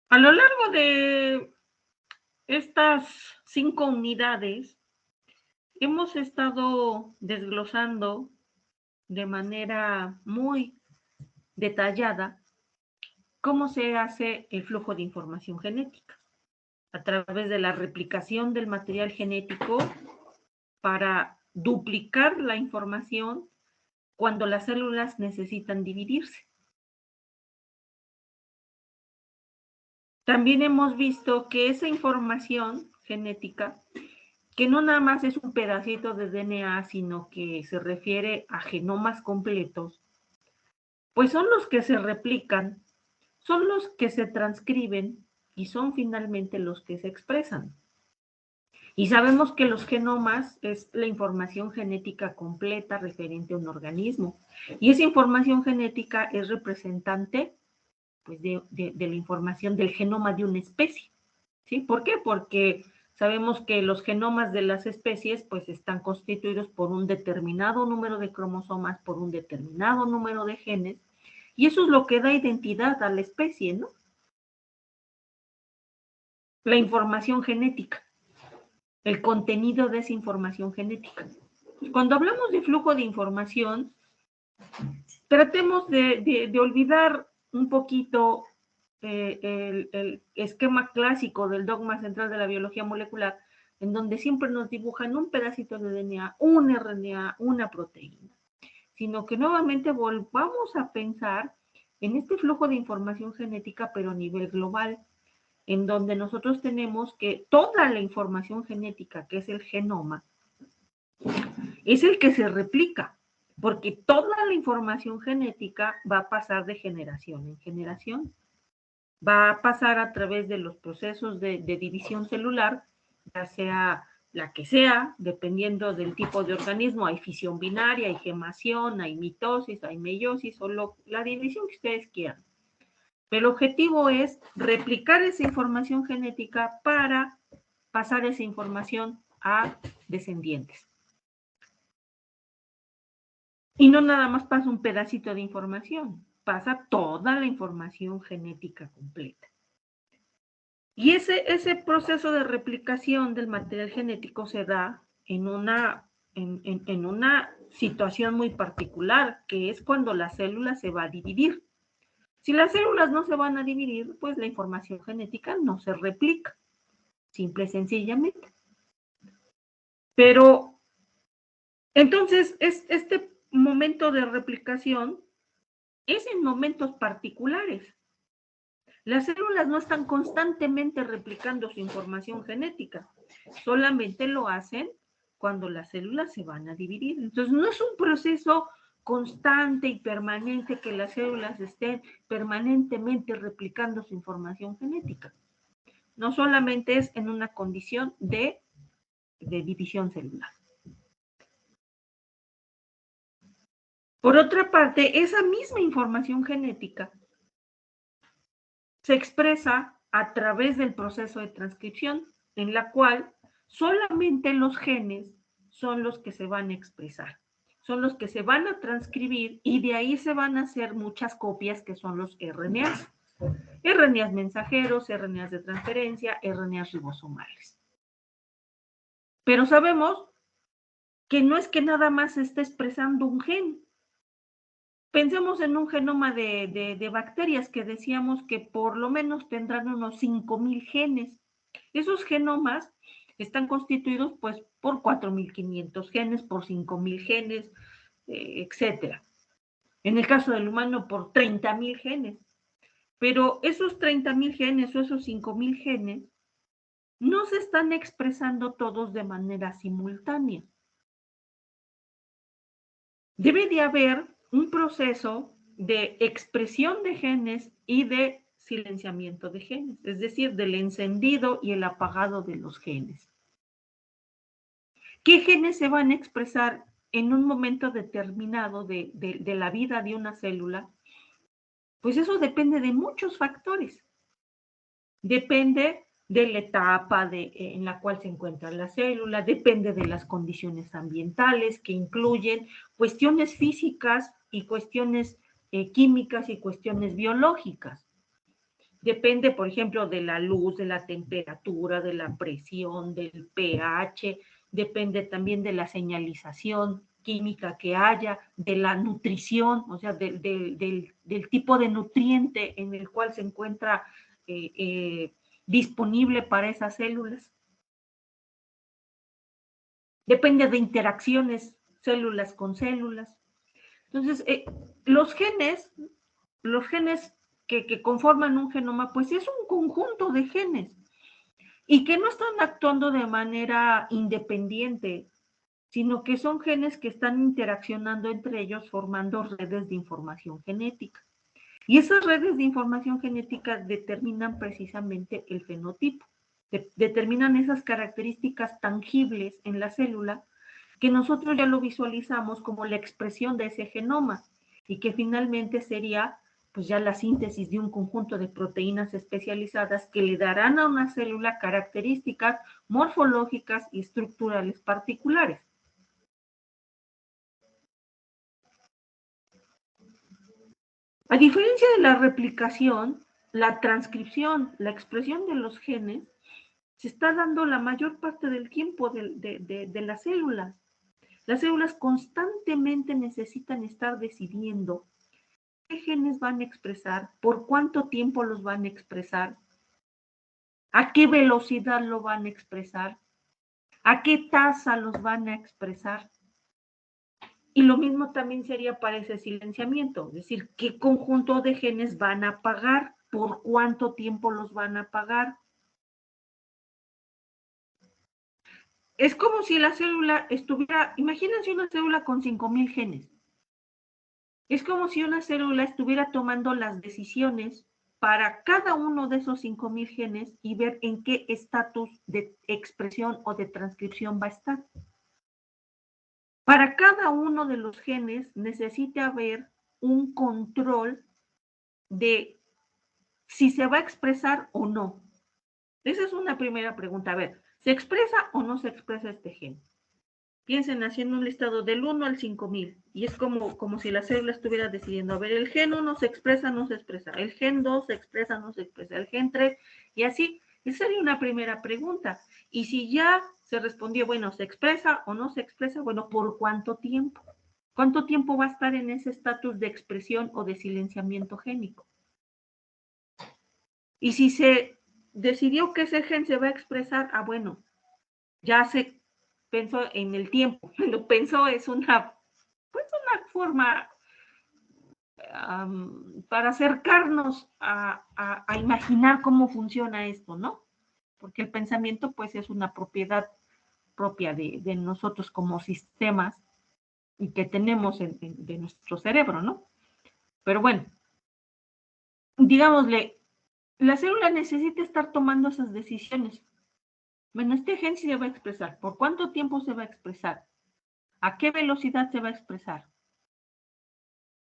A lo largo de estas 5 unidades hemos estado desglosando de manera muy detallada cómo se hace el flujo de información genética a través de la replicación del material genético para duplicar la información cuando las células necesitan dividirse. También hemos visto que esa información genética, que no nada más es un pedacito de DNA, sino que se refiere a genomas completos, pues son los que se replican, son los que se transcriben y son finalmente los que se expresan. Y sabemos que los genomas es la información genética completa referente a un organismo. Y esa información genética es representante pues, de la información del genoma de una especie. ¿Sí? ¿Por qué? Porque sabemos que los genomas de las especies pues están constituidos por un determinado número de cromosomas, por un determinado número de genes, y eso es lo que da identidad a la especie, ¿no? La información genética, el contenido de esa información genética. Cuando hablamos de flujo de información, tratemos de olvidar un poquito el esquema clásico del dogma central de la biología molecular, en donde siempre nos dibujan un pedacito de DNA, un RNA, una proteína, sino que nuevamente volvamos a pensar en este flujo de información genética, pero a nivel global, en donde nosotros tenemos que toda la información genética, que es el genoma, es el que se replica, porque toda la información genética va a pasar de generación en generación. Va a pasar a través de los procesos de división celular, ya sea la que sea, dependiendo del tipo de organismo. Hay fisión binaria, hay gemación, hay mitosis, hay meiosis, o la división que ustedes quieran. Pero el objetivo es replicar esa información genética para pasar esa información a descendientes. Y no nada más pasa un pedacito de información, pasa toda la información genética completa. Y ese proceso de replicación del material genético se da en una situación muy particular, que es cuando la célula se va a dividir. Si las células no se van a dividir, pues la información genética no se replica, simple y sencillamente. Pero entonces, este momento de replicación es en momentos particulares. Las células no están constantemente replicando su información genética, solamente lo hacen cuando las células se van a dividir. Entonces, no es un proceso constante y permanente que las células estén permanentemente replicando su información genética. No solamente es en una condición de división celular. Por otra parte, esa misma información genética se expresa a través del proceso de transcripción, en la cual solamente los genes son los que se van a expresar, son los que se van a transcribir y de ahí se van a hacer muchas copias que son los RNAs. RNAs mensajeros, RNAs de transferencia, RNAs ribosomales. Pero sabemos que no es que nada más se esté expresando un gen. Pensemos en un genoma de bacterias que decíamos que por lo menos tendrán unos 5,000 genes. Esos genomas están constituidos pues por 4,500 genes, por 5,000 genes, etcétera. En el caso del humano, por 30,000 genes. Pero esos 30,000 genes o esos 5,000 genes no se están expresando todos de manera simultánea. Debe de haber un proceso de expresión de genes y de silenciamiento de genes, es decir, del encendido y el apagado de los genes. ¿Qué genes se van a expresar en un momento determinado de la vida de una célula? Pues eso depende de muchos factores. Depende de la etapa en la cual se encuentra la célula, depende de las condiciones ambientales que incluyen cuestiones físicas y cuestiones químicas y cuestiones biológicas. Depende, por ejemplo, de la luz, de la temperatura, de la presión, del pH, depende también de la señalización química que haya, de la nutrición, o sea, del tipo de nutriente en el cual se encuentra disponible para esas células. Depende de interacciones células con células. Entonces, los genes que conforman un genoma, pues es un conjunto de genes y que no están actuando de manera independiente, sino que son genes que están interaccionando entre ellos formando redes de información genética. Y esas redes de información genética determinan precisamente el fenotipo, determinan esas características tangibles en la célula que nosotros ya lo visualizamos como la expresión de ese genoma y que finalmente sería pues ya la síntesis de un conjunto de proteínas especializadas que le darán a una célula características morfológicas y estructurales particulares. A diferencia de la replicación, la transcripción, la expresión de los genes, se está dando la mayor parte del tiempo de las células. Las células constantemente necesitan estar decidiendo qué genes van a expresar, por cuánto tiempo los van a expresar, a qué velocidad lo van a expresar, a qué tasa los van a expresar. Y lo mismo también sería para ese silenciamiento, es decir, qué conjunto de genes van a apagar, por cuánto tiempo los van a apagar. Es como si la célula estuviera, imagínense una célula con 5,000 genes. Es como si una célula estuviera tomando las decisiones para cada uno de esos 5,000 genes y ver en qué estatus de expresión o de transcripción va a estar. Para cada uno de los genes necesita haber un control de si se va a expresar o no. Esa es una primera pregunta. A ver, ¿se expresa o no se expresa este gen? Piensen haciendo un listado del 1 al 5,000 y es como si la célula estuviera decidiendo, a ver, el gen 1 se expresa, no se expresa, el gen 2 se expresa, no se expresa, el gen 3 y así. Esa sería una primera pregunta. Y si ya se respondió, bueno, ¿se expresa o no se expresa? Bueno, ¿por cuánto tiempo? ¿Cuánto tiempo va a estar en ese estatus de expresión o de silenciamiento génico? Y si se decidió que ese gen se va a expresar, bueno, ya se pensó en el tiempo. Lo pensó es una forma para acercarnos a imaginar cómo funciona esto, ¿no? Porque el pensamiento pues es una propiedad propia de nosotros como sistemas y que tenemos de nuestro cerebro, ¿no? Pero bueno, digámosle, la célula necesita estar tomando esas decisiones. Bueno, este gen se va a expresar. ¿Por cuánto tiempo se va a expresar? ¿A qué velocidad se va a expresar?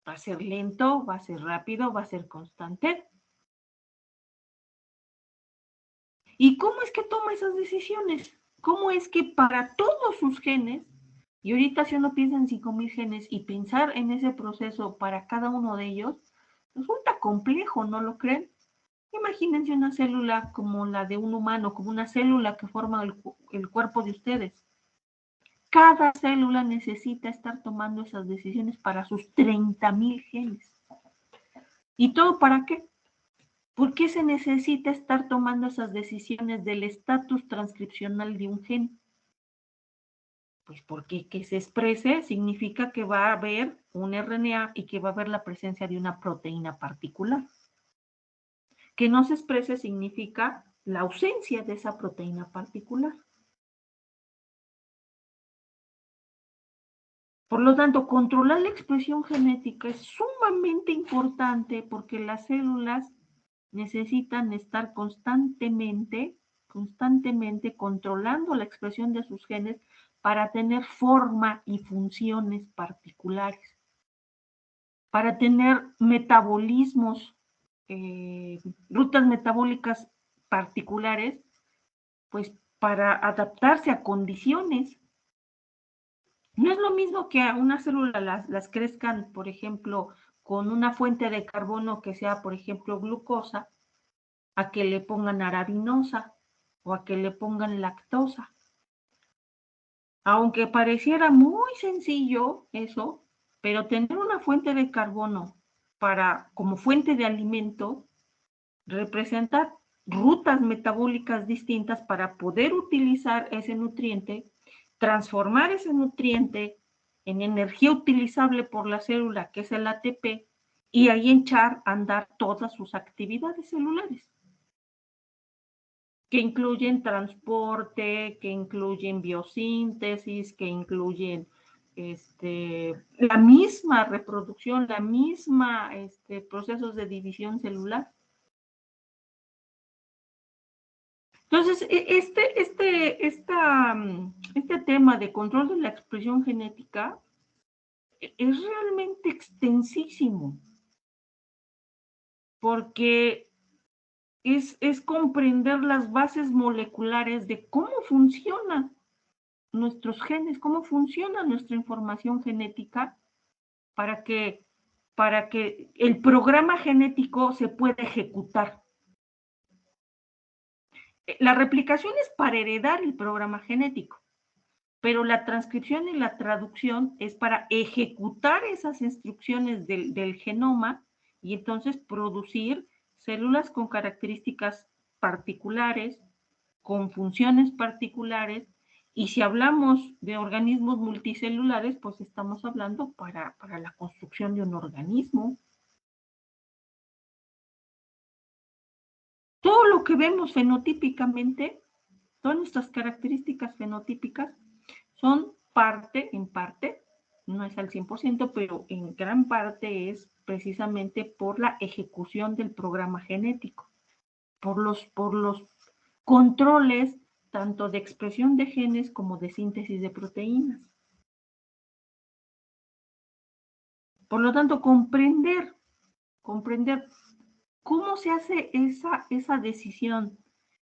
¿Va a ser lento? ¿Va a ser rápido? ¿Va a ser constante? ¿Y cómo es que toma esas decisiones? ¿Cómo es que para todos sus genes, y ahorita si uno piensa en 5,000 genes y pensar en ese proceso para cada uno de ellos, resulta complejo, ¿no lo creen? Imagínense una célula como la de un humano, como una célula que forma el cuerpo de ustedes. Cada célula necesita estar tomando esas decisiones para sus 30,000 genes. ¿Y todo para qué? ¿Por qué se necesita estar tomando esas decisiones del estatus transcripcional de un gen? Pues porque que se exprese significa que va a haber un RNA y que va a haber la presencia de una proteína particular. Que no se exprese significa la ausencia de esa proteína particular. Por lo tanto, controlar la expresión genética es sumamente importante porque las células necesitan estar constantemente controlando la expresión de sus genes para tener forma y funciones particulares, para tener metabolismos, rutas metabólicas particulares, pues para adaptarse a condiciones. No es lo mismo que a una célula las crezcan, por ejemplo, con una fuente de carbono que sea, por ejemplo, glucosa, a que le pongan arabinosa o a que le pongan lactosa. Aunque pareciera muy sencillo eso, pero tener una fuente de carbono como fuente de alimento representa rutas metabólicas distintas para poder utilizar ese nutriente, transformar ese nutriente en energía utilizable por la célula, que es el ATP, y ahí echar a andar todas sus actividades celulares, que incluyen transporte, que incluyen biosíntesis, que incluyen la misma reproducción, la misma procesos de división celular. Entonces, este tema de control de la expresión genética es realmente extensísimo, porque es comprender las bases moleculares de cómo funcionan nuestros genes, cómo funciona nuestra información genética para que el programa genético se pueda ejecutar. La replicación es para heredar el programa genético, pero la transcripción y la traducción es para ejecutar esas instrucciones del genoma y entonces producir células con características particulares, con funciones particulares, y si hablamos de organismos multicelulares, pues estamos hablando para la construcción de un organismo. Todo lo que vemos fenotípicamente, todas nuestras características fenotípicas, son en parte, no es al 100%, pero en gran parte es precisamente por la ejecución del programa genético, por los controles tanto de expresión de genes como de síntesis de proteínas. Por lo tanto, comprender cómo se hace esa decisión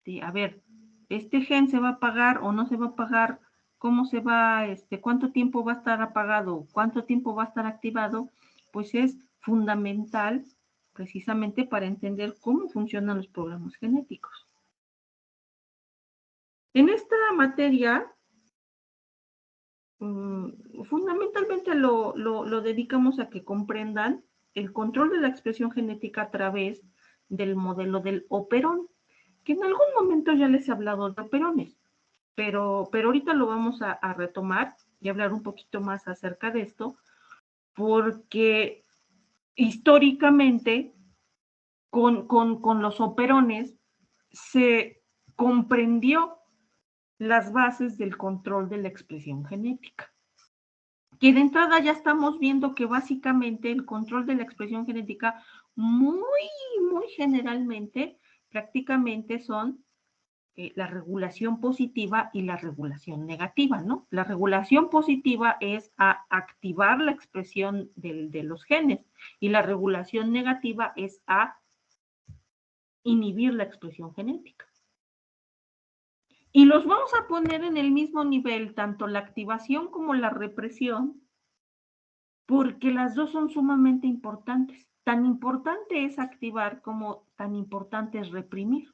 de, a ver, este gen se va a apagar o no se va a apagar, cómo se va, cuánto tiempo va a estar apagado, cuánto tiempo va a estar activado, pues es fundamental precisamente para entender cómo funcionan los programas genéticos. En esta materia, fundamentalmente lo dedicamos a que comprendan el control de la expresión genética a través del modelo del operón, que en algún momento ya les he hablado de operones, pero ahorita lo vamos a retomar y hablar un poquito más acerca de esto, porque históricamente con los operones se comprendió las bases del control de la expresión genética. Que de entrada ya estamos viendo que básicamente el control de la expresión genética muy generalmente prácticamente son la regulación positiva y la regulación negativa, ¿no? La regulación positiva es a activar la expresión de los genes y la regulación negativa es a inhibir la expresión genética. Y los vamos a poner en el mismo nivel, tanto la activación como la represión, porque las dos son sumamente importantes. Tan importante es activar como tan importante es reprimir.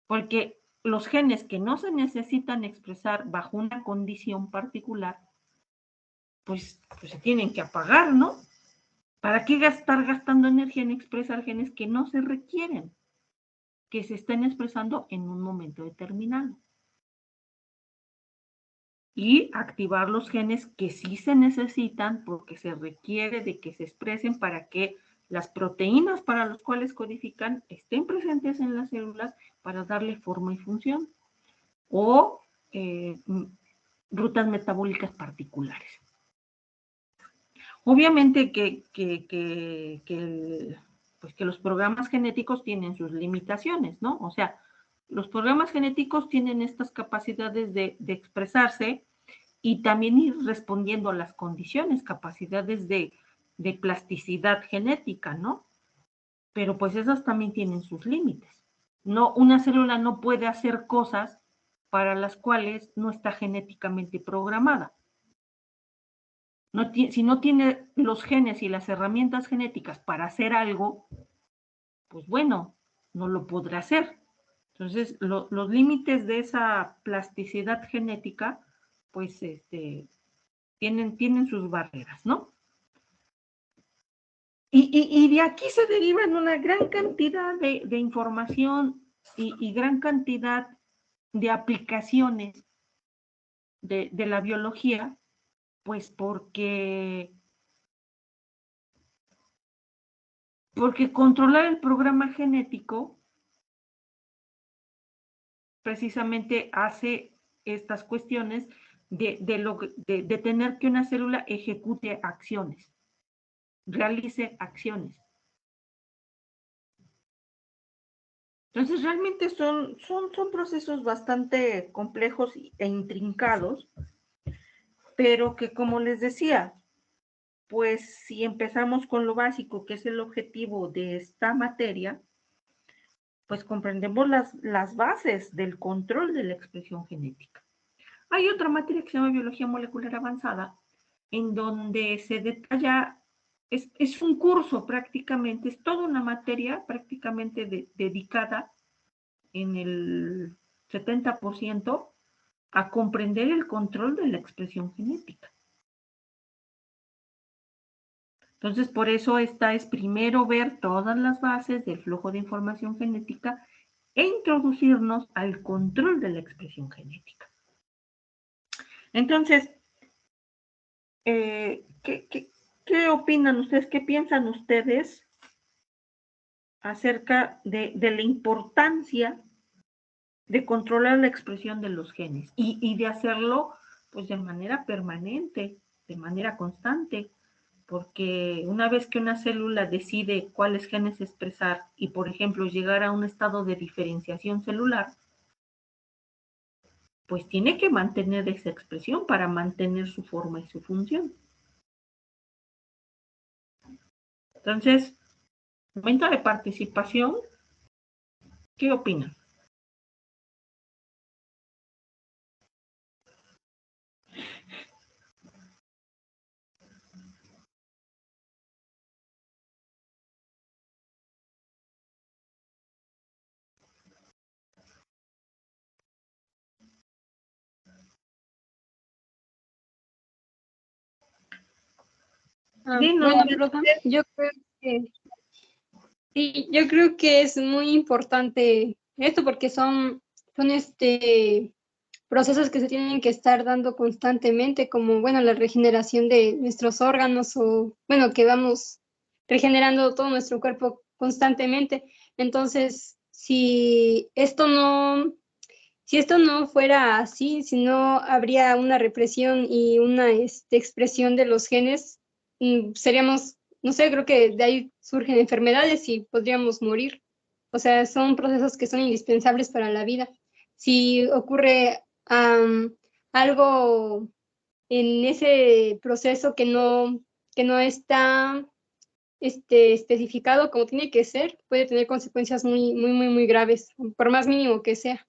Porque los genes que no se necesitan expresar bajo una condición particular, pues se tienen que apagar, ¿no? ¿Para qué estar gastando energía en expresar genes que no se requieren, que se estén expresando en un momento determinado? Y activar los genes que sí se necesitan porque se requiere de que se expresen para que las proteínas para las cuales codifican estén presentes en las células para darle forma y función, o rutas metabólicas particulares. Obviamente que los programas genéticos tienen sus limitaciones, ¿no? O sea, los programas genéticos tienen estas capacidades de expresarse y también ir respondiendo a las condiciones, capacidades de plasticidad genética, ¿no? Pero pues esas también tienen sus límites. No, una célula no puede hacer cosas para las cuales no está genéticamente programada. Si no tiene los genes y las herramientas genéticas para hacer algo, pues bueno, no lo podrá hacer. Entonces, los límites de esa plasticidad genética, pues, tienen sus barreras, ¿no? Y de aquí se derivan una gran cantidad de información y gran cantidad de aplicaciones de la biología, pues porque controlar el programa genético precisamente hace estas cuestiones de tener que una célula ejecute acciones, realice acciones. Entonces, realmente son procesos bastante complejos e intrincados, pero que, como les decía, pues si empezamos con lo básico, que es el objetivo de esta materia, pues comprendemos las bases del control de la expresión genética. Hay otra materia que se llama biología molecular avanzada, en donde se detalla, es un curso prácticamente, es toda una materia prácticamente dedicada en el 70% a comprender el control de la expresión genética. Entonces, por eso esta es primero ver todas las bases del flujo de información genética e introducirnos al control de la expresión genética. Entonces, ¿qué opinan ustedes? ¿Qué piensan ustedes acerca de la importancia de controlar la expresión de los genes y de hacerlo pues de manera permanente, de manera constante? Porque una vez que una célula decide cuáles genes expresar y, por ejemplo, llegar a un estado de diferenciación celular, pues tiene que mantener esa expresión para mantener su forma y su función. Entonces, momento de participación, ¿qué opinan? Bueno, profe, yo creo que es muy importante esto porque son procesos que se tienen que estar dando constantemente, como, bueno, la regeneración de nuestros órganos o, bueno, que vamos regenerando todo nuestro cuerpo constantemente. Entonces, si esto no fuera así, si no habría una represión y una expresión de los genes, seríamos, no sé, creo que de ahí surgen enfermedades y podríamos morir. O sea, son procesos que son indispensables para la vida. Si ocurre algo en ese proceso que no está especificado como tiene que ser, puede tener consecuencias muy, muy, muy, muy graves, por más mínimo que sea.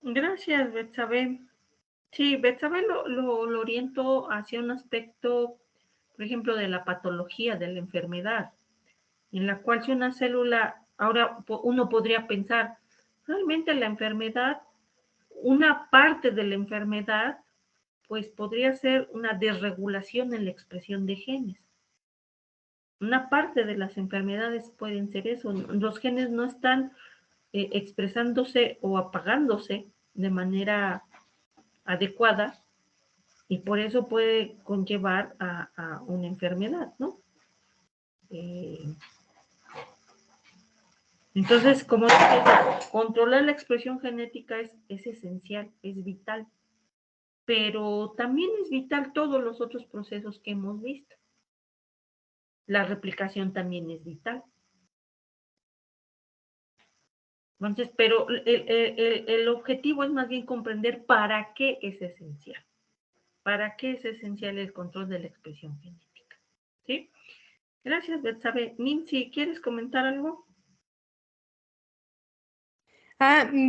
Gracias, Betsabe. Sí, Betsabe lo oriento hacia un aspecto, por ejemplo, de la patología, de la enfermedad, en la cual si una célula, ahora uno podría pensar, realmente la enfermedad, una parte de la enfermedad, pues podría ser una desregulación en la expresión de genes. Una parte de las enfermedades pueden ser eso. Los genes no están expresándose o apagándose de manera adecuada y por eso puede conllevar a una enfermedad, ¿no? Entonces, como dices, controlar la expresión genética es esencial, es vital, pero también es vital todos los otros procesos que hemos visto. La replicación también es vital. Entonces, pero el objetivo es más bien comprender para qué es esencial. ¿Para qué es esencial el control de la expresión genética? ¿Sí? Gracias, Betsabe. Nancy, ¿quieres comentar algo?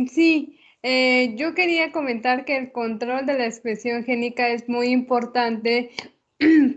Sí. Yo quería comentar que el control de la expresión génica es muy importante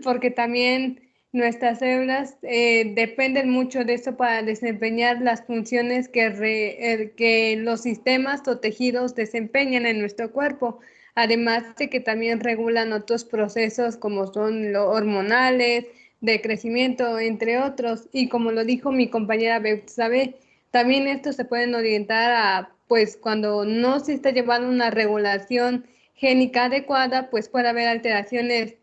porque también nuestras células dependen mucho de esto para desempeñar las funciones que los sistemas o tejidos desempeñan en nuestro cuerpo, además de que también regulan otros procesos como son los hormonales, de crecimiento, entre otros. Y como lo dijo mi compañera Betsabe, también estos se pueden orientar a, pues cuando no se está llevando una regulación génica adecuada, pues puede haber alteraciones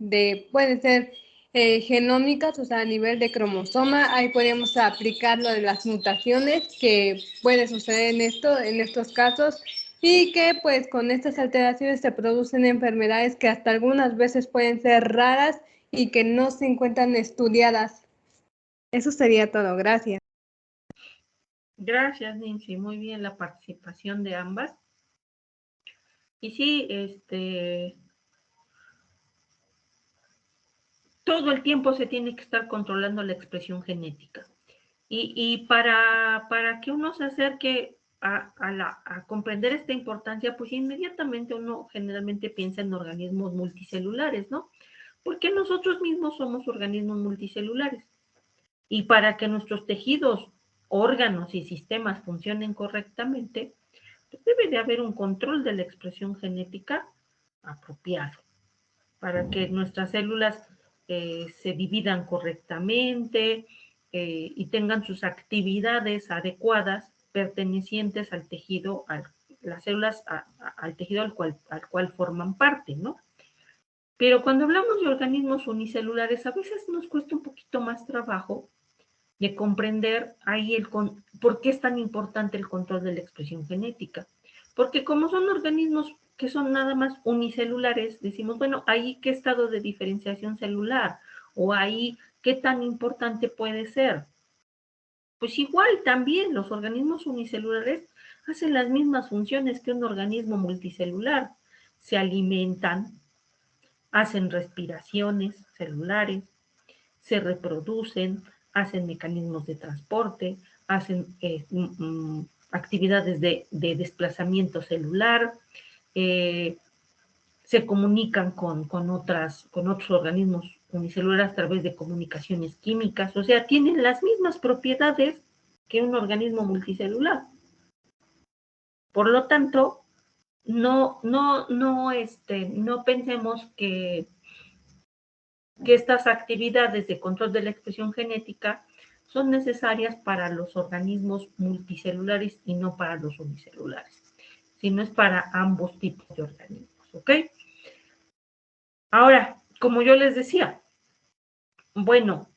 pueden ser genómicas, o sea, a nivel de cromosoma. Ahí podemos aplicar lo de las mutaciones que puede suceder en estos casos, y que pues con estas alteraciones se producen enfermedades que hasta algunas veces pueden ser raras y que no se encuentran estudiadas. Eso sería todo. Gracias. Gracias, Nancy. Muy bien la participación de ambas. Y sí, todo el tiempo se tiene que estar controlando la expresión genética. Y para que uno se acerque a comprender esta importancia, pues inmediatamente uno generalmente piensa en organismos multicelulares, ¿no? Porque nosotros mismos somos organismos multicelulares. Y para que nuestros tejidos, órganos y sistemas funcionen correctamente, pues debe de haber un control de la expresión genética apropiado para que nuestras células se dividan correctamente y tengan sus actividades adecuadas pertenecientes al tejido, las células al tejido al cual forman parte, ¿no? Pero cuando hablamos de organismos unicelulares, a veces nos cuesta un poquito más trabajo de comprender ahí por qué es tan importante el control de la expresión genética. Porque como son organismos que son nada más unicelulares, decimos, bueno, ahí qué estado de diferenciación celular o ahí qué tan importante puede ser. Pues igual también los organismos unicelulares hacen las mismas funciones que un organismo multicelular. Se alimentan, hacen respiraciones celulares, se reproducen, hacen mecanismos de transporte, hacen actividades de desplazamiento celular, se comunican con otros organismos unicelulares a través de comunicaciones químicas, o sea, tienen las mismas propiedades que un organismo multicelular. Por lo tanto, no pensemos que estas actividades de control de la expresión genética son necesarias para los organismos multicelulares y no para los unicelulares, sino es para ambos tipos de organismos, ¿ok? Ahora, como yo les decía, bueno,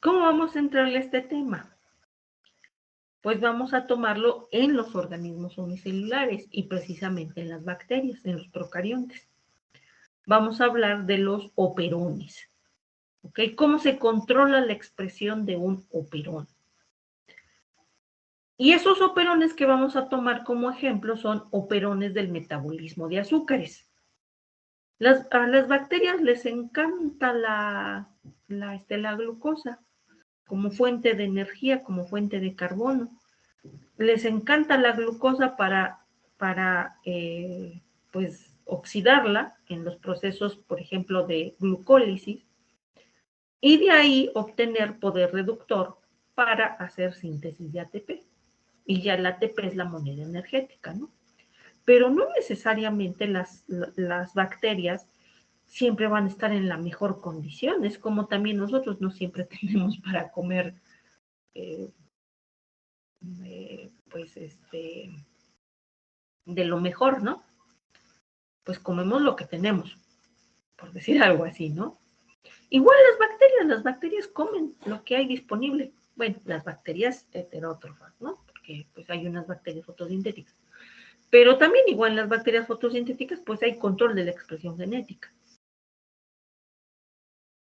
¿cómo vamos a entrarle a este tema? Pues vamos a tomarlo en los organismos unicelulares y precisamente en las bacterias, en los procariontes. Vamos a hablar de los operones. ¿Ok? ¿Cómo se controla la expresión de un operón? Y esos operones que vamos a tomar como ejemplo son operones del metabolismo de azúcares. A las bacterias les encanta la glucosa como fuente de energía, como fuente de carbono. Les encanta la glucosa para pues, oxidarla en los procesos, por ejemplo, de glucólisis, y de ahí obtener poder reductor para hacer síntesis de ATP. Y ya el ATP es la moneda energética, ¿no? Pero no necesariamente las bacterias siempre van a estar en la mejor condición. Es como también nosotros no siempre tenemos para comer, pues, de lo mejor, ¿no? Pues comemos lo que tenemos, por decir algo así, ¿no? Igual las bacterias comen lo que hay disponible. Bueno, las bacterias heterótrofas, ¿no? Porque pues hay unas bacterias fotosintéticas. Pero también igual en las bacterias fotosintéticas pues hay control de la expresión genética.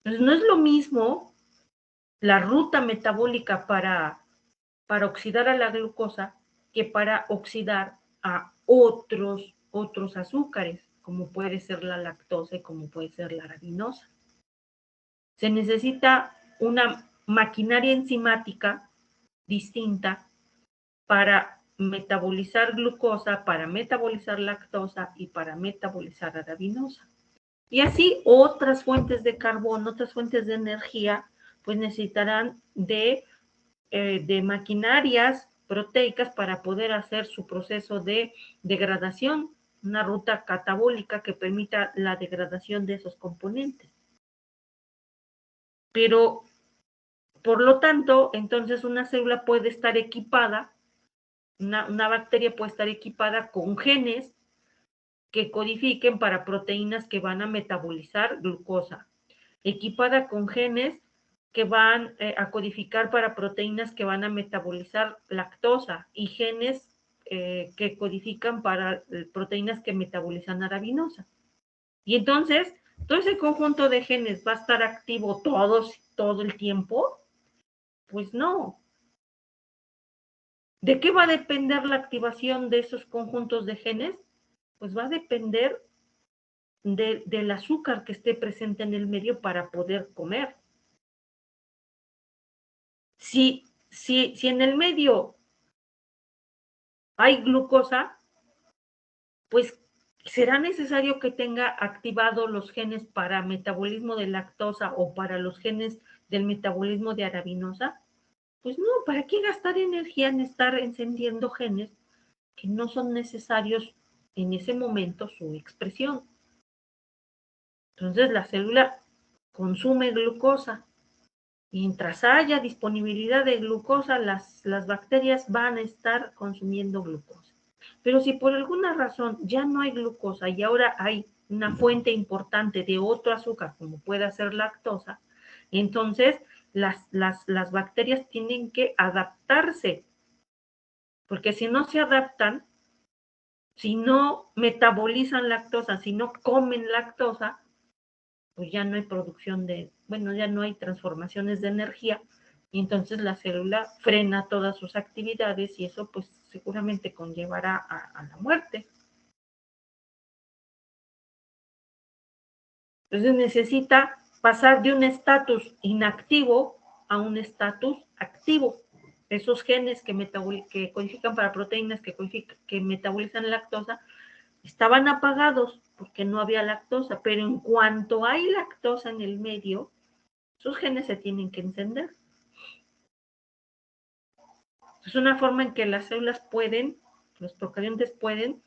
Entonces no es lo mismo la ruta metabólica para oxidar a la glucosa que para oxidar a otros azúcares, como puede ser la lactosa y como puede ser la arabinosa. Se necesita una maquinaria enzimática distinta para metabolizar glucosa, para metabolizar lactosa y para metabolizar arabinosa. Y así otras fuentes de carbono, otras fuentes de energía, pues necesitarán de maquinarias proteicas para poder hacer su proceso de degradación, una ruta catabólica que permita la degradación de esos componentes. Pero, por lo tanto, entonces una célula puede estar equipada, una bacteria puede estar equipada con genes que codifiquen para proteínas que van a metabolizar glucosa, equipada con genes que van a codificar para proteínas que van a metabolizar lactosa y genes que codifican para proteínas que metabolizan arabinosa. Y entonces, todo ese conjunto de genes va a estar activo todo el tiempo. Pues no. ¿De qué va a depender la activación de esos conjuntos de genes? Pues va a depender del azúcar que esté presente en el medio para poder comer. Si en el medio hay glucosa, pues será necesario que tenga activados los genes para metabolismo de lactosa o para los genes del metabolismo de arabinosa. Pues no, ¿para qué gastar energía en estar encendiendo genes que no son necesarios en ese momento su expresión? Entonces la célula consume glucosa. Mientras haya disponibilidad de glucosa, las bacterias van a estar consumiendo glucosa. Pero si por alguna razón ya no hay glucosa y ahora hay una fuente importante de otro azúcar, como puede ser lactosa, entonces las bacterias tienen que adaptarse, porque si no se adaptan, si no metabolizan lactosa, si no comen lactosa, pues ya no hay producción ya no hay transformaciones de energía, y entonces la célula frena todas sus actividades y eso pues seguramente conllevará a la muerte. Entonces necesita pasar de un estatus inactivo a un estatus activo. Esos genes que codifican para proteínas que metabolizan lactosa estaban apagados porque no había lactosa, pero en cuanto hay lactosa en el medio, sus genes se tienen que encender. Es una forma en que las células los procariontes pueden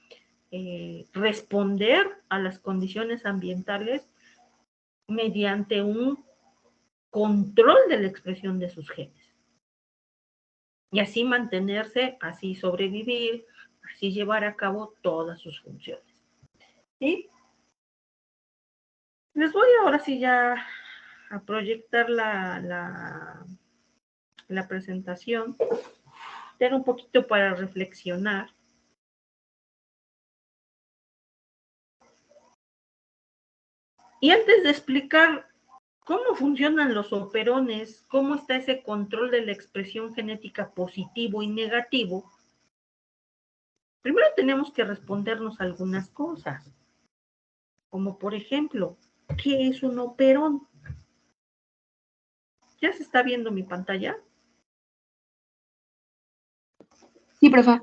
responder a las condiciones ambientales mediante un control de la expresión de sus genes. Y así mantenerse, así sobrevivir, así llevar a cabo todas sus funciones. ¿Sí? Les voy ahora sí ya a proyectar la presentación. Tener un poquito para reflexionar. Y antes de explicar cómo funcionan los operones, cómo está ese control de la expresión genética positivo y negativo, primero tenemos que respondernos algunas cosas, como por ejemplo, ¿qué es un operón? ¿Ya se está viendo mi pantalla? Sí, profe.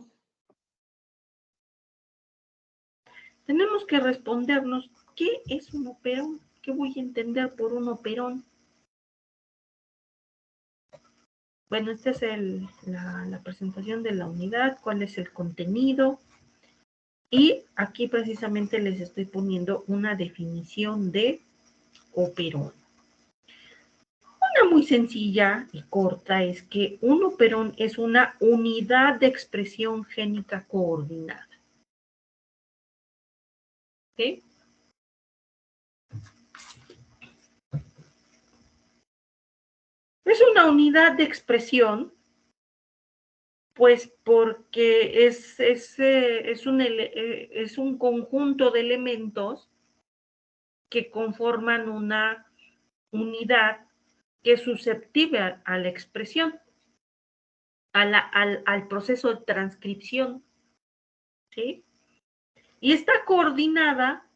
Tenemos que respondernos, ¿qué es un operón? ¿Qué voy a entender por un operón? Bueno, esta es la presentación de la unidad, cuál es el contenido. Y aquí precisamente les estoy poniendo una definición de operón. Una muy sencilla y corta es que un operón es una unidad de expresión génica coordinada. ¿Ok? Es una unidad de expresión, pues porque es un conjunto de elementos que conforman una unidad que es susceptible a la expresión, al proceso de transcripción, ¿sí? Y está coordinada,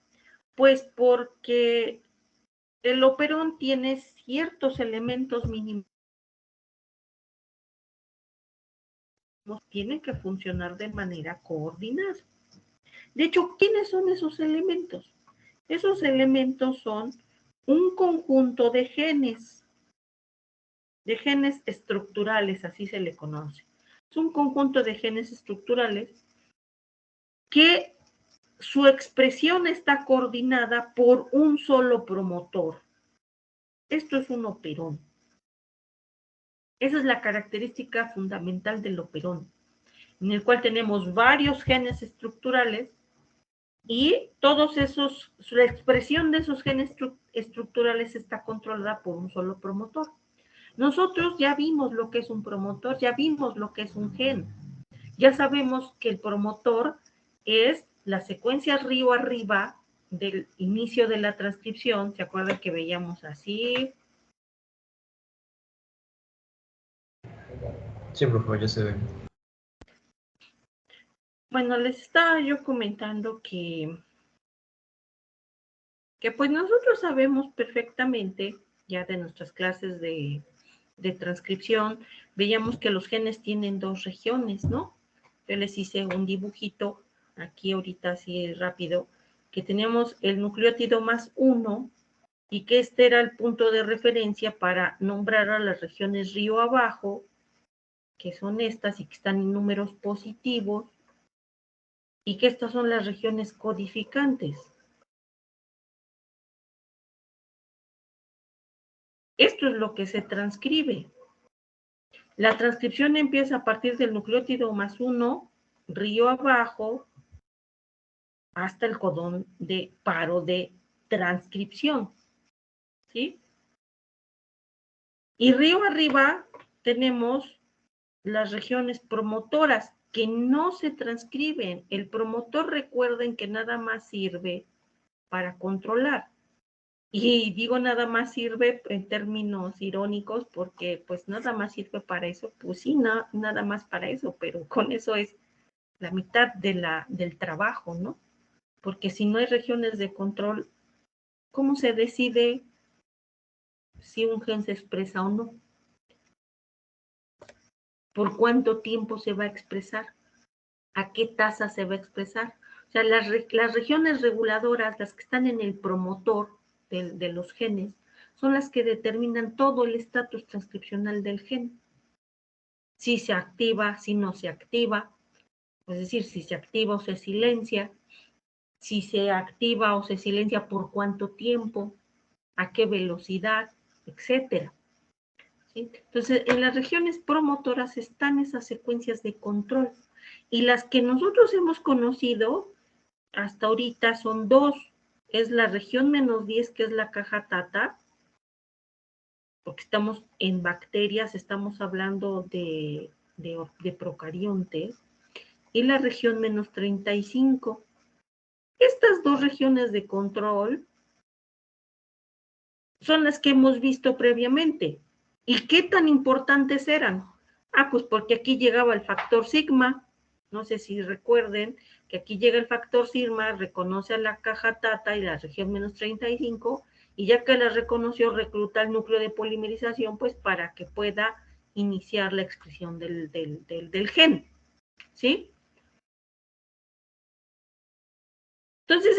pues porque el operón tiene ciertos elementos mínimos, tienen que funcionar de manera coordinada. De hecho, ¿quiénes son esos elementos? Esos elementos son un conjunto de genes estructurales, así se le conoce. Es un conjunto de genes estructurales que su expresión está coordinada por un solo promotor. Esto es un operón. Esa es la característica fundamental del operón, en el cual tenemos varios genes estructurales y la expresión de esos genes estructurales está controlada por un solo promotor. Nosotros ya vimos lo que es un promotor, ya vimos lo que es un gen. Ya sabemos que el promotor es la secuencia río arriba del inicio de la transcripción. ¿Se acuerdan que veíamos así? Sí, por favor, ya se ve. Bueno, les estaba yo comentando que pues nosotros sabemos perfectamente, ya de nuestras clases de transcripción, veíamos que los genes tienen dos regiones, ¿no? Yo les hice un dibujito aquí ahorita así rápido, que teníamos el nucleótido más 1 y que este era el punto de referencia para nombrar a las regiones río abajo, que son estas y que están en números positivos, y que estas son las regiones codificantes. Esto es lo que se transcribe. La transcripción empieza a partir del nucleótido más 1, río abajo, hasta el codón de paro de transcripción, ¿sí? Y río arriba tenemos las regiones promotoras que no se transcriben. El promotor, recuerden que nada más sirve para controlar. Y digo nada más sirve en términos irónicos porque pues nada más sirve para eso. Pues sí, nada más para eso, pero con eso es la mitad del trabajo, ¿no? Porque si no hay regiones de control, ¿cómo se decide si un gen se expresa o no? ¿Por cuánto tiempo se va a expresar? ¿A qué tasa se va a expresar? O sea, las regiones reguladoras, las que están en el promotor de los genes, son las que determinan todo el estatus transcripcional del gen. Si se activa, si no se activa, es decir, si se activa o se silencia, si se activa o se silencia por cuánto tiempo, a qué velocidad, etcétera. ¿Sí? Entonces, en las regiones promotoras están esas secuencias de control. Y las que nosotros hemos conocido hasta ahorita son dos. Es la región -10, que es la caja tata, porque estamos en bacterias, estamos hablando de procariontes, y la región -35. Estas dos regiones de control son las que hemos visto previamente. ¿Y qué tan importantes eran? Pues porque aquí llegaba el factor sigma. No sé si recuerden que aquí llega el factor sigma, reconoce a la caja tata y la región -35, y ya que la reconoció, recluta el núcleo de polimerización, pues para que pueda iniciar la expresión del gen. ¿Sí? Entonces,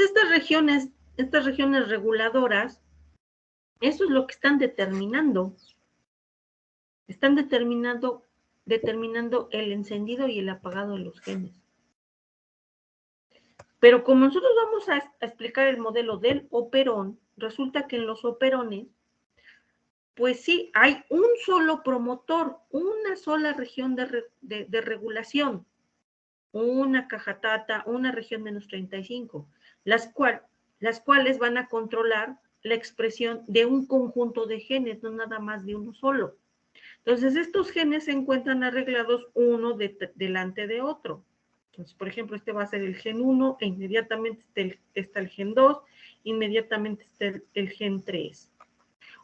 estas regiones reguladoras, eso es lo que están determinando. Están determinando el encendido y el apagado de los genes. Pero como nosotros vamos a explicar el modelo del operón, resulta que en los operones, pues sí, hay un solo promotor, una sola región de regulación, una caja tata, una región -35, las cuales van a controlar la expresión de un conjunto de genes, no nada más de uno solo. Entonces, estos genes se encuentran arreglados uno delante de otro. Entonces, por ejemplo, este va a ser el gen 1 e inmediatamente está el gen 2, inmediatamente está el gen 3.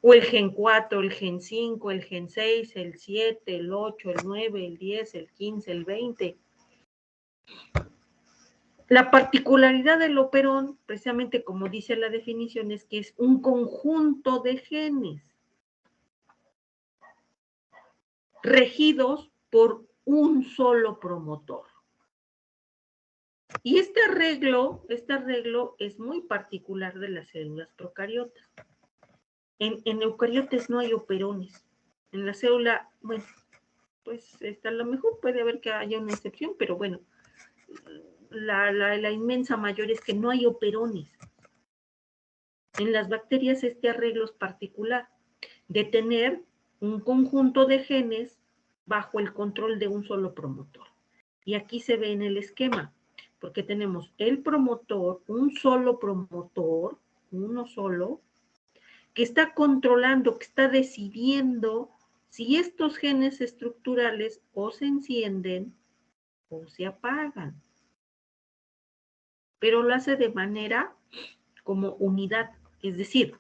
O el gen 4, el gen 5, el gen 6, el 7, el 8, el 9, el 10, el 15, el 20. La particularidad del operón, precisamente como dice la definición, es que es un conjunto de genes regidos por un solo promotor. Y este arreglo es muy particular de las células procariotas. En eucariotes no hay operones. En la célula, bueno, pues a lo mejor puede haber que haya una excepción, pero bueno, la inmensa mayoría es que no hay operones. En las bacterias este arreglo es particular, de tener un conjunto de genes bajo el control de un solo promotor. Y aquí se ve en el esquema, porque tenemos el promotor, un solo promotor, uno solo, que está controlando, que está decidiendo si estos genes estructurales o se encienden o se apagan. Pero lo hace de manera como unidad, es decir,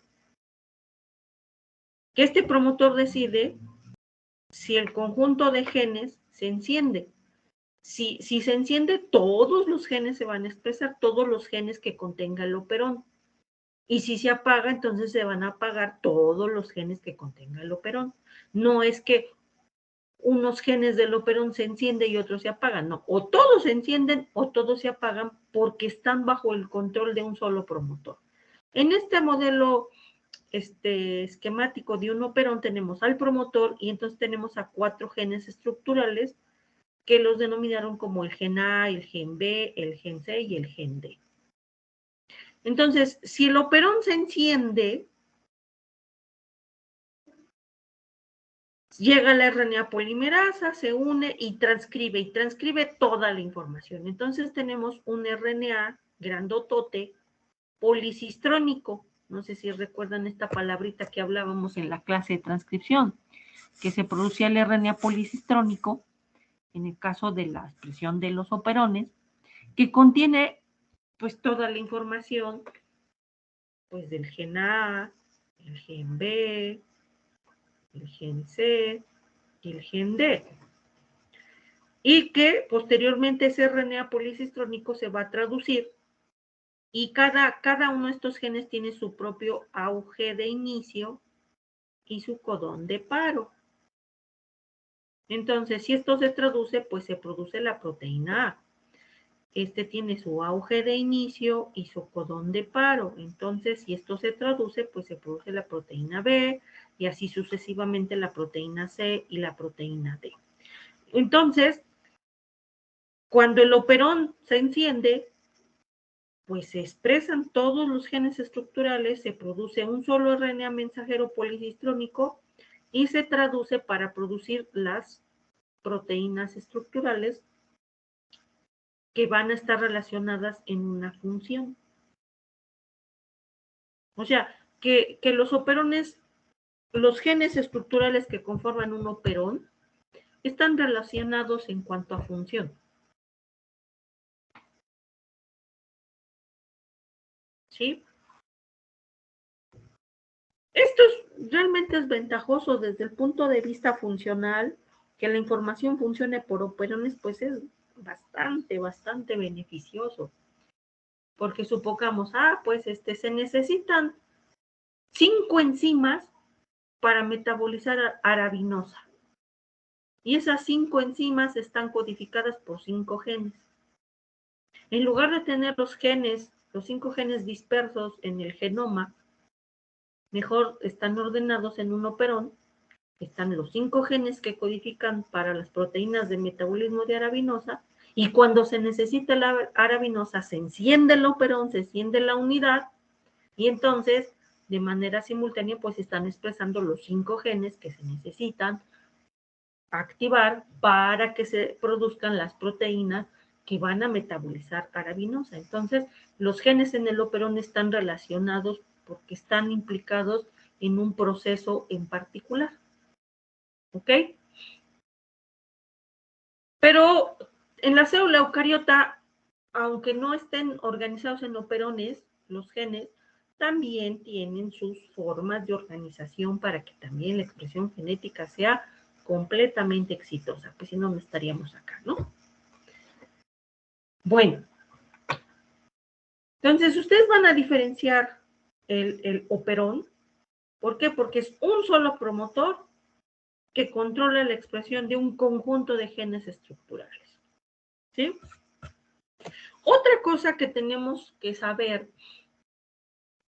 que este promotor decide si el conjunto de genes se enciende. Si se enciende, todos los genes se van a expresar, todos los genes que contenga el operón. Y si se apaga, entonces se van a apagar todos los genes que contenga el operón. No es que unos genes del operón se encienden y otros se apagan, no. O todos se encienden o todos se apagan porque están bajo el control de un solo promotor. En este modelo esquemático de un operón tenemos al promotor y entonces tenemos a 4 genes estructurales que los denominaron como el gen A, el gen B, el gen C y el gen D. Entonces, si el operón se enciende, llega la RNA polimerasa, se une y transcribe toda la información. Entonces tenemos un RNA grandotote policistrónico. No sé si recuerdan esta palabrita que hablábamos en la clase de transcripción, que se producía el RNA policistrónico en el caso de la expresión de los operones, que contiene pues toda la información pues del gen A, el gen B, el gen C y el gen D. Y que posteriormente ese RNA policistrónico se va a traducir y cada uno de estos genes tiene su propio auge de inicio y su codón de paro. Entonces, si esto se traduce, pues se produce la proteína A. Este tiene su auge de inicio y su codón de paro. Entonces, si esto se traduce, pues se produce la proteína B y así sucesivamente la proteína C y la proteína D. Entonces, cuando el operón se enciende, pues se expresan todos los genes estructurales, se produce un solo RNA mensajero policistrónico y se traduce para producir las proteínas estructurales que van a estar relacionadas en una función. O sea, que los operones, los genes estructurales que conforman un operón, están relacionados en cuanto a función. ¿Sí? Esto realmente es ventajoso desde el punto de vista funcional, que la información funcione por operones, pues es bastante beneficioso. Porque supongamos, pues se necesitan 5 enzimas para metabolizar arabinosa. Y esas 5 enzimas están codificadas por 5 genes. En lugar de tener los 5 genes dispersos en el genoma, mejor están ordenados en un operón. Están los 5 genes que codifican para las proteínas de metabolismo de arabinosa, y cuando se necesita la arabinosa, se enciende el operón, se enciende la unidad, y entonces, de manera simultánea, pues están expresando los 5 genes que se necesitan activar para que se produzcan las proteínas que van a metabolizar arabinosa. Entonces, los genes en el operón están relacionados porque están implicados en un proceso en particular. ¿Ok? Pero en la célula eucariota, aunque no estén organizados en operones, los genes también tienen sus formas de organización para que también la expresión genética sea completamente exitosa, pues si no, no estaríamos acá, ¿no? Bueno, entonces ustedes van a diferenciar el operón. ¿Por qué? Porque es un solo promotor que controla la expresión de un conjunto de genes estructurales. ¿Sí? Otra cosa que tenemos que saber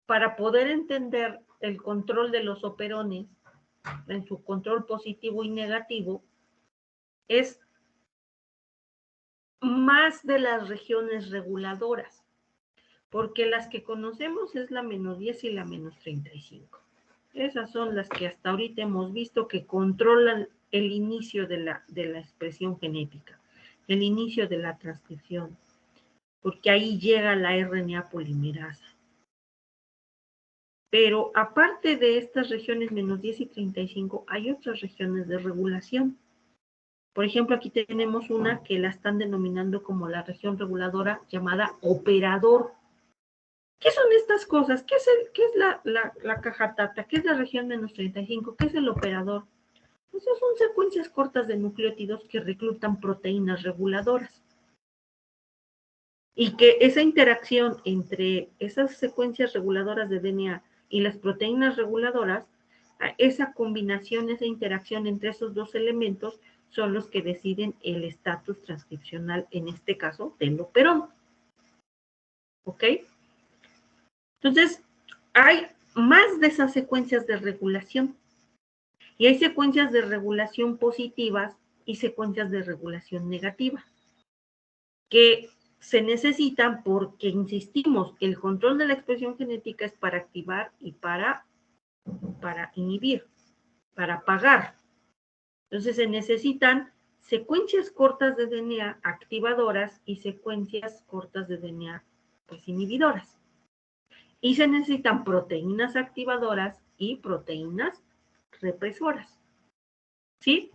para poder entender el control de los operones en su control positivo y negativo es más de las regiones reguladoras, porque las que conocemos es la -10 y la -35. Esas son las que hasta ahorita hemos visto que controlan el inicio de la expresión genética, el inicio de la transcripción, porque ahí llega la RNA polimerasa. Pero aparte de estas regiones -10 y 35, hay otras regiones de regulación. Por ejemplo, aquí tenemos una que la están denominando como la región reguladora llamada operador. ¿Qué son estas cosas? ¿Qué es la caja tata? ¿Qué es la región -35? ¿Qué es el operador? Pues son secuencias cortas de nucleótidos que reclutan proteínas reguladoras. Y que esa interacción entre esas secuencias reguladoras de DNA y las proteínas reguladoras, esa combinación, esa interacción entre esos dos elementos son los que deciden el estatus transcripcional, en este caso, del operón. ¿Ok? Entonces, hay más de esas secuencias de regulación. Y hay secuencias de regulación positivas y secuencias de regulación negativa, que se necesitan porque, insistimos, el control de la expresión genética es para activar y para inhibir, para apagar. Entonces se necesitan secuencias cortas de DNA activadoras y secuencias cortas de DNA pues inhibidoras. Y se necesitan proteínas activadoras y proteínas represoras. ¿Sí?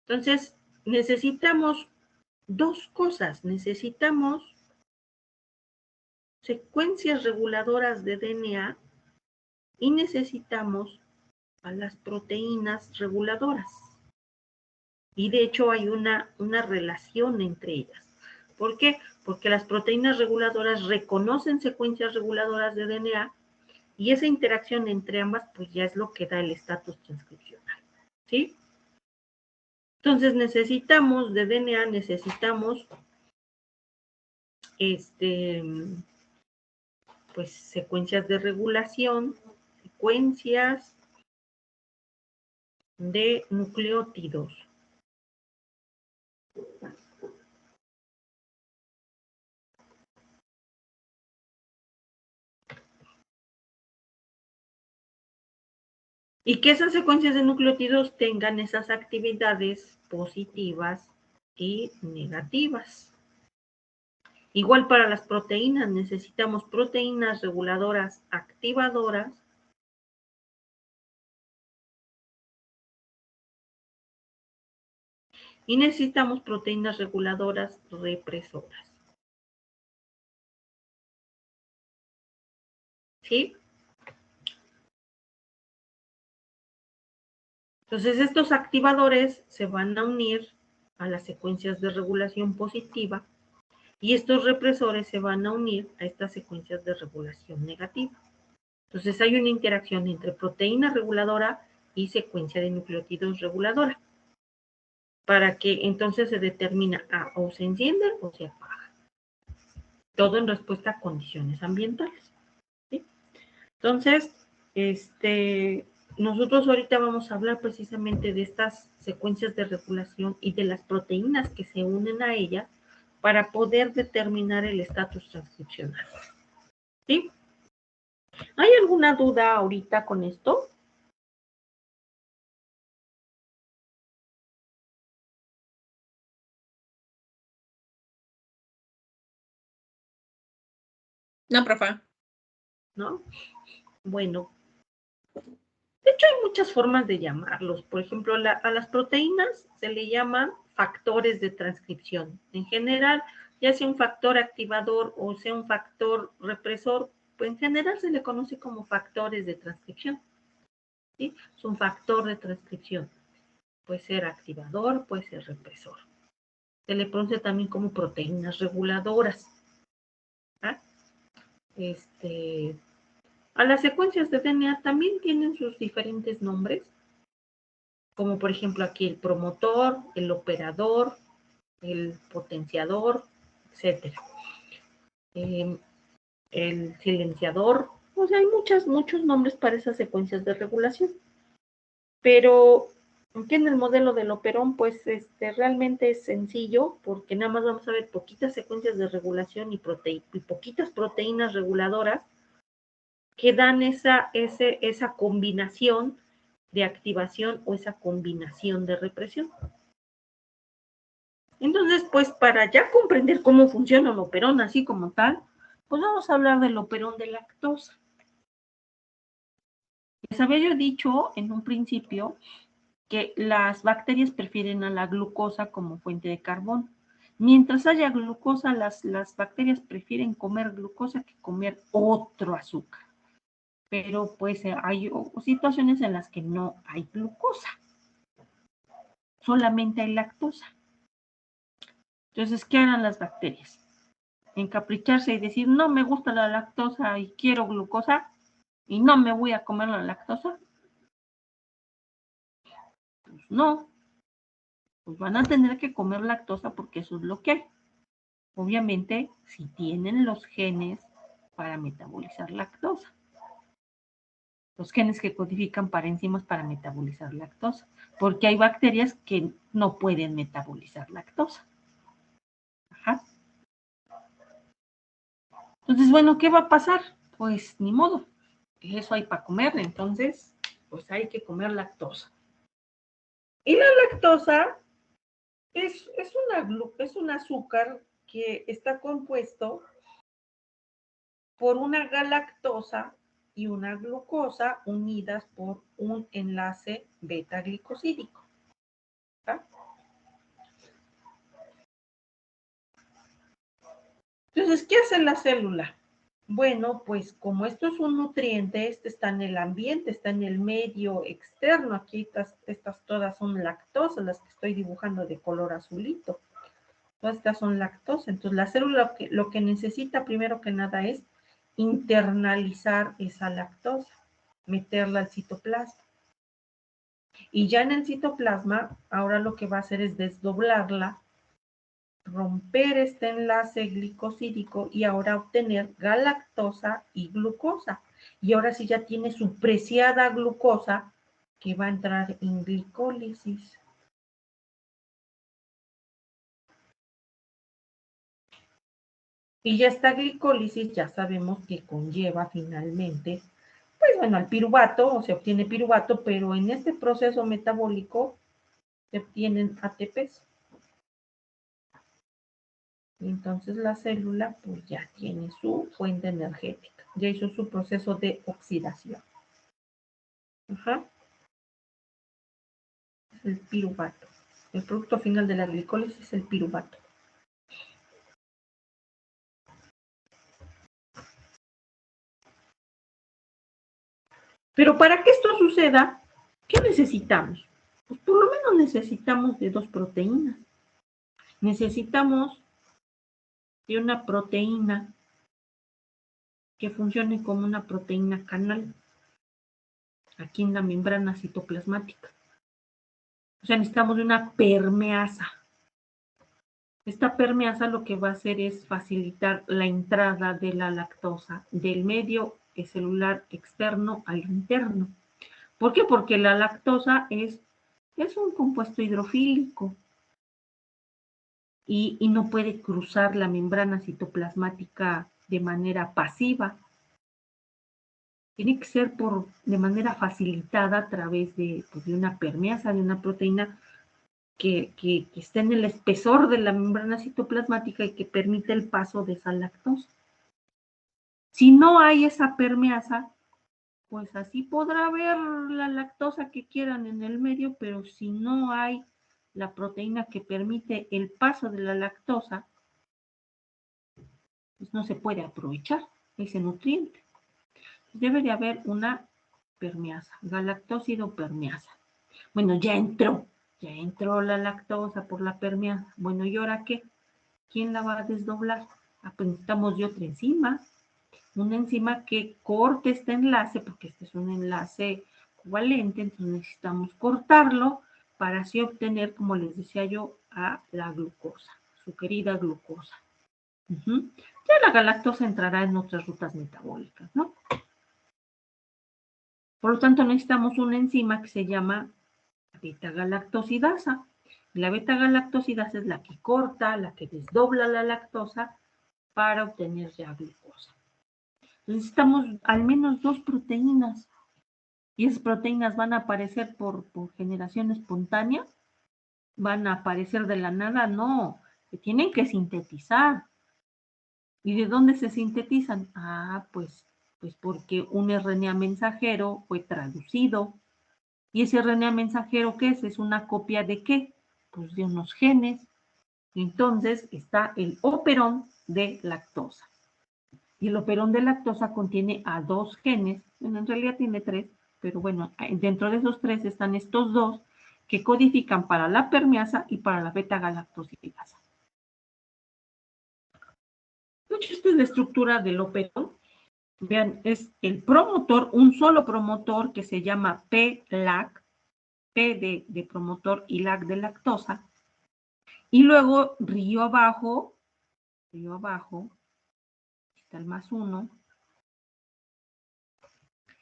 Entonces, necesitamos dos cosas. Necesitamos secuencias reguladoras de DNA y necesitamos a las proteínas reguladoras. Y de hecho hay una relación entre ellas. ¿Por qué? Porque las proteínas reguladoras reconocen secuencias reguladoras de DNA y esa interacción entre ambas pues ya es lo que da el estatus transcripcional. ¿Sí? Entonces necesitamos de DNA, necesitamos pues secuencias de regulación, secuencias de nucleótidos. Y que esas secuencias de nucleótidos tengan esas actividades positivas y negativas. Igual para las proteínas, necesitamos proteínas reguladoras activadoras y necesitamos proteínas reguladoras represoras. ¿Sí? Entonces, estos activadores se van a unir a las secuencias de regulación positiva y estos represores se van a unir a estas secuencias de regulación negativa. Entonces, hay una interacción entre proteína reguladora y secuencia de nucleótidos reguladora, para que entonces se determina o se enciende o se apaga. Todo en respuesta a condiciones ambientales. ¿Sí? Entonces, nosotros ahorita vamos a hablar precisamente de estas secuencias de regulación y de las proteínas que se unen a ellas para poder determinar el estatus transcripcional. ¿Sí? ¿Hay alguna duda ahorita con esto? No, profe. ¿No? Bueno, de hecho hay muchas formas de llamarlos. Por ejemplo, a las proteínas se le llaman factores de transcripción. En general, ya sea un factor activador o sea un factor represor, pues en general se le conoce como factores de transcripción. ¿Sí? Es un factor de transcripción. Puede ser activador, puede ser represor. Se le conoce también como proteínas reguladoras. ¿Ah? A las secuencias de DNA también tienen sus diferentes nombres, como por ejemplo aquí el promotor, el operador, el potenciador, etcétera. El silenciador, o sea, hay muchos nombres para esas secuencias de regulación. Pero aquí en el modelo del operón, pues realmente es sencillo, porque nada más vamos a ver poquitas secuencias de regulación y poquitas proteínas reguladoras que dan esa combinación de activación o esa combinación de represión. Entonces, pues para ya comprender cómo funciona el operón así como tal, pues vamos a hablar del operón de lactosa. Les había yo dicho en un principio que las bacterias prefieren a la glucosa como fuente de carbono. Mientras haya glucosa, las bacterias prefieren comer glucosa que comer otro azúcar. Pero pues hay situaciones en las que no hay glucosa, solamente hay lactosa. Entonces, ¿qué harán las bacterias? Encapricharse y decir, no me gusta la lactosa y quiero glucosa y no me voy a comer la lactosa. Pues no, pues van a tener que comer lactosa porque eso es lo que hay. Obviamente, si tienen los genes para metabolizar lactosa. Los genes que codifican para enzimas para metabolizar lactosa. Porque hay bacterias que no pueden metabolizar lactosa. Ajá. Entonces, bueno, ¿qué va a pasar? Pues ni modo. Eso hay para comer, entonces, pues hay que comer lactosa. Y la lactosa es un azúcar que está compuesto por una galactosa y una glucosa unidas por un enlace beta-glicosídico. ¿Tá? Entonces, ¿qué hace la célula? Bueno, pues como esto es un nutriente, este está en el ambiente, está en el medio externo. Aquí estas todas son lactosas, las que estoy dibujando de color azulito. Todas estas son lactosa. Entonces, la célula lo que necesita primero que nada es internalizar esa lactosa, meterla al citoplasma. Y ya en el citoplasma, ahora lo que va a hacer es desdoblarla, romper este enlace glicosídico y ahora obtener galactosa y glucosa. Y ahora sí ya tiene su preciada glucosa que va a entrar en glicólisis. Y ya esta glicólisis ya sabemos que conlleva finalmente, pues bueno, al piruvato, o se obtiene piruvato, pero en este proceso metabólico se obtienen ATPs. Entonces la célula pues ya tiene su fuente energética, ya hizo su proceso de oxidación. Ajá. Es el piruvato. El producto final de la glicólisis es el piruvato. Pero para que esto suceda, ¿qué necesitamos? Pues por lo menos necesitamos de 2 proteínas. Necesitamos de una proteína que funcione como una proteína canal aquí en la membrana citoplasmática. O sea, necesitamos de una permeasa. Esta permeasa lo que va a hacer es facilitar la entrada de la lactosa del medio celular externo al interno. ¿Por qué? Porque la lactosa es un compuesto hidrofílico y no puede cruzar la membrana citoplasmática de manera pasiva. Tiene que ser de manera facilitada a través de una permeasa, de una proteína que esté en el espesor de la membrana citoplasmática y que permite el paso de esa lactosa. Si no hay esa permeasa, pues así podrá haber la lactosa que quieran en el medio, pero si no hay la proteína que permite el paso de la lactosa, pues no se puede aprovechar ese nutriente. Debe de haber una permeasa, galactósido permeasa. Bueno, ya entró la lactosa por la permeasa. Bueno, ¿y ahora qué? ¿Quién la va a desdoblar? Pues necesitamos de otra enzima, una enzima que corte este enlace, porque este es un enlace covalente, entonces necesitamos cortarlo para así obtener, como les decía yo, a la glucosa, su querida glucosa. Ya la galactosa entrará en otras rutas metabólicas, ¿no? Por lo tanto, necesitamos una enzima que se llama beta-galactosidasa. La beta-galactosidasa es la que corta, la que desdobla la lactosa para obtener ya glucosa. Necesitamos al menos 2 proteínas. ¿Y esas proteínas van a aparecer por generación espontánea? ¿Van a aparecer de la nada? No, se tienen que sintetizar. ¿Y de dónde se sintetizan? Pues porque un RNA mensajero fue traducido. ¿Y ese RNA mensajero qué es? ¿Es una copia de qué? Pues de unos genes. Entonces está el operón de lactosa. Y el operón de lactosa contiene a 2 genes, bueno, en realidad tiene 3, pero bueno, dentro de esos 3 están estos 2 que codifican para la permeasa y para la beta-galactosidasa. Esta es la estructura del operón. Vean, es el promotor, un solo promotor que se llama P-LAC, P de promotor y LAC de lactosa. Y luego río abajo, está el +1.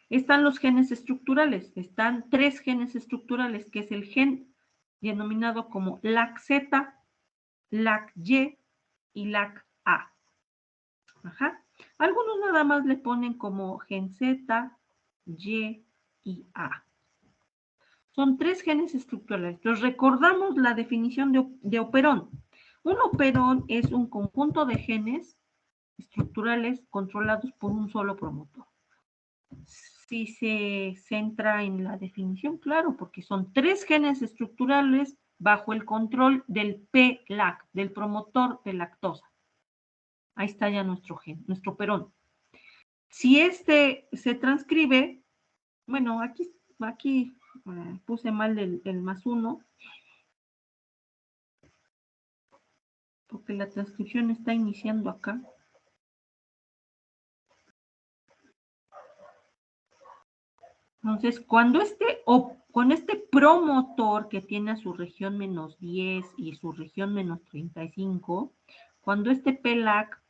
Están los genes estructurales. Están 3 genes estructurales, que es el gen denominado como LAC-Z, LAC-Y y LAC-A. Algunos nada más le ponen como gen Z, Y y A. Son 3 genes estructurales. Entonces, recordamos la definición de operón. Un operón es un conjunto de genes estructurales controlados por un solo promotor. Si se centra en la definición, claro, porque son 3 genes estructurales bajo el control del P-LAC, del promotor de lactosa. Ahí está ya nuestro gen, nuestro operón. Si este se transcribe, bueno, aquí puse mal el +1, porque la transcripción está iniciando acá. Entonces, con este promotor que tiene a su región -10 y su región -35, cuando este PLAC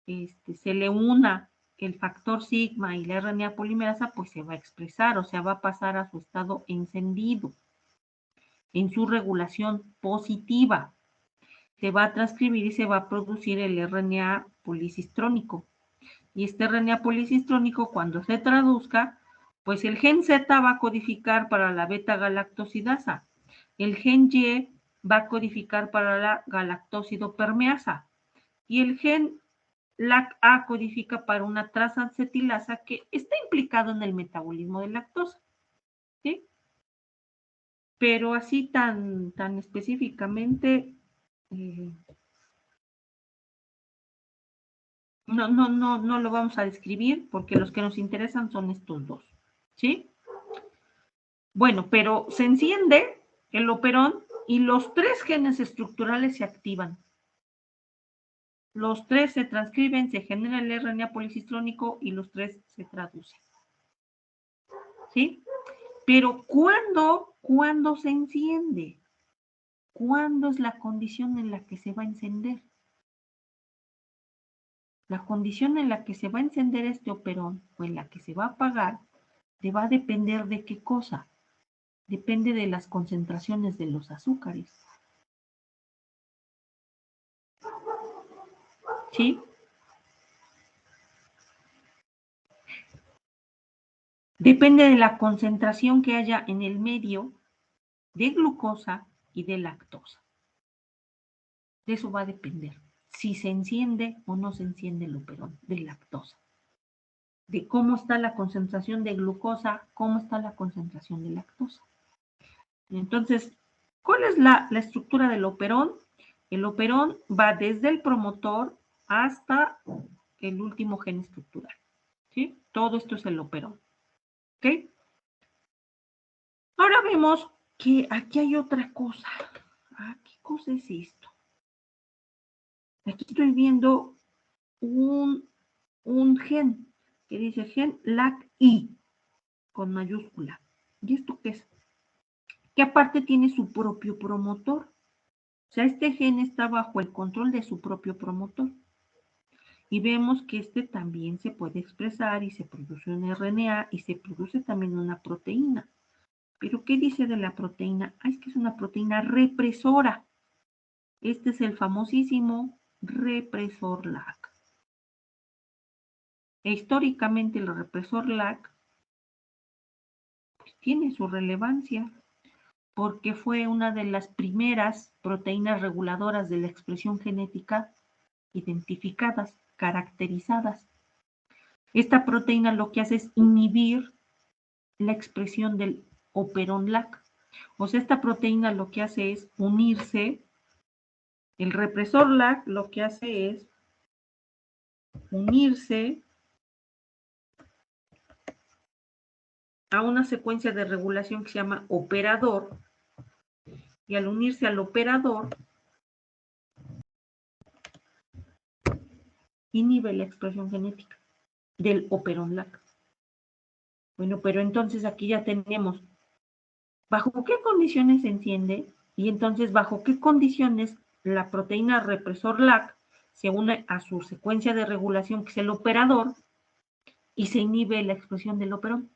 se le una el factor sigma y la RNA polimerasa, pues se va a expresar, o sea, va a pasar a su estado encendido, en su regulación positiva. Se va a transcribir y se va a producir el RNA policistrónico. Y este RNA policistrónico, cuando se traduzca, pues el gen Z va a codificar para la beta-galactosidasa. El gen Y va a codificar para la galactosidopermeasa. Y el gen LAC-A codifica para una transacetilasa que está implicado en el metabolismo de lactosa. ¿Sí? Pero así tan específicamente, no lo vamos a describir porque los que nos interesan son estos 2. ¿Sí? Bueno, pero se enciende el operón y los 3 genes estructurales se activan. Los 3 se transcriben, se genera el RNA policistrónico y los 3 se traducen. ¿Sí? Pero ¿cuándo se enciende? ¿Cuándo es la condición en la que se va a encender? La condición en la que se va a encender este operón o en la que se va a apagar va a depender de qué cosa. Depende de las concentraciones de los azúcares. ¿Sí? Depende de la concentración que haya en el medio de glucosa y de lactosa. De eso va a depender si se enciende o no se enciende el operón de lactosa. De cómo está la concentración de glucosa, cómo está la concentración de lactosa. Entonces, ¿cuál es la estructura del operón? El operón va desde el promotor hasta el último gen estructural. ¿Sí? Todo esto es el operón. ¿Ok? Ahora vemos que aquí hay otra cosa. ¿Qué cosa es esto? Aquí estoy viendo un gen que dice gen LAC-I con mayúscula. ¿Y esto qué es? Que aparte tiene su propio promotor. O sea, este gen está bajo el control de su propio promotor. Y vemos que este también se puede expresar y se produce un RNA y se produce también una proteína. ¿Pero qué dice de la proteína? Ah, es que es una proteína represora. Este es el famosísimo represor LAC. E históricamente el represor LAC pues, tiene su relevancia porque fue una de las primeras proteínas reguladoras de la expresión genética identificadas, caracterizadas. Esta proteína lo que hace es inhibir la expresión del operón LAC. O sea, esta proteína lo que hace es unirse, el represor LAC lo que hace es unirse a una secuencia de regulación que se llama operador, y al unirse al operador, inhibe la expresión genética del operón LAC. Bueno, pero entonces aquí ya tenemos bajo qué condiciones se enciende y entonces bajo qué condiciones la proteína represor LAC se une a su secuencia de regulación que es el operador y se inhibe la expresión del operón.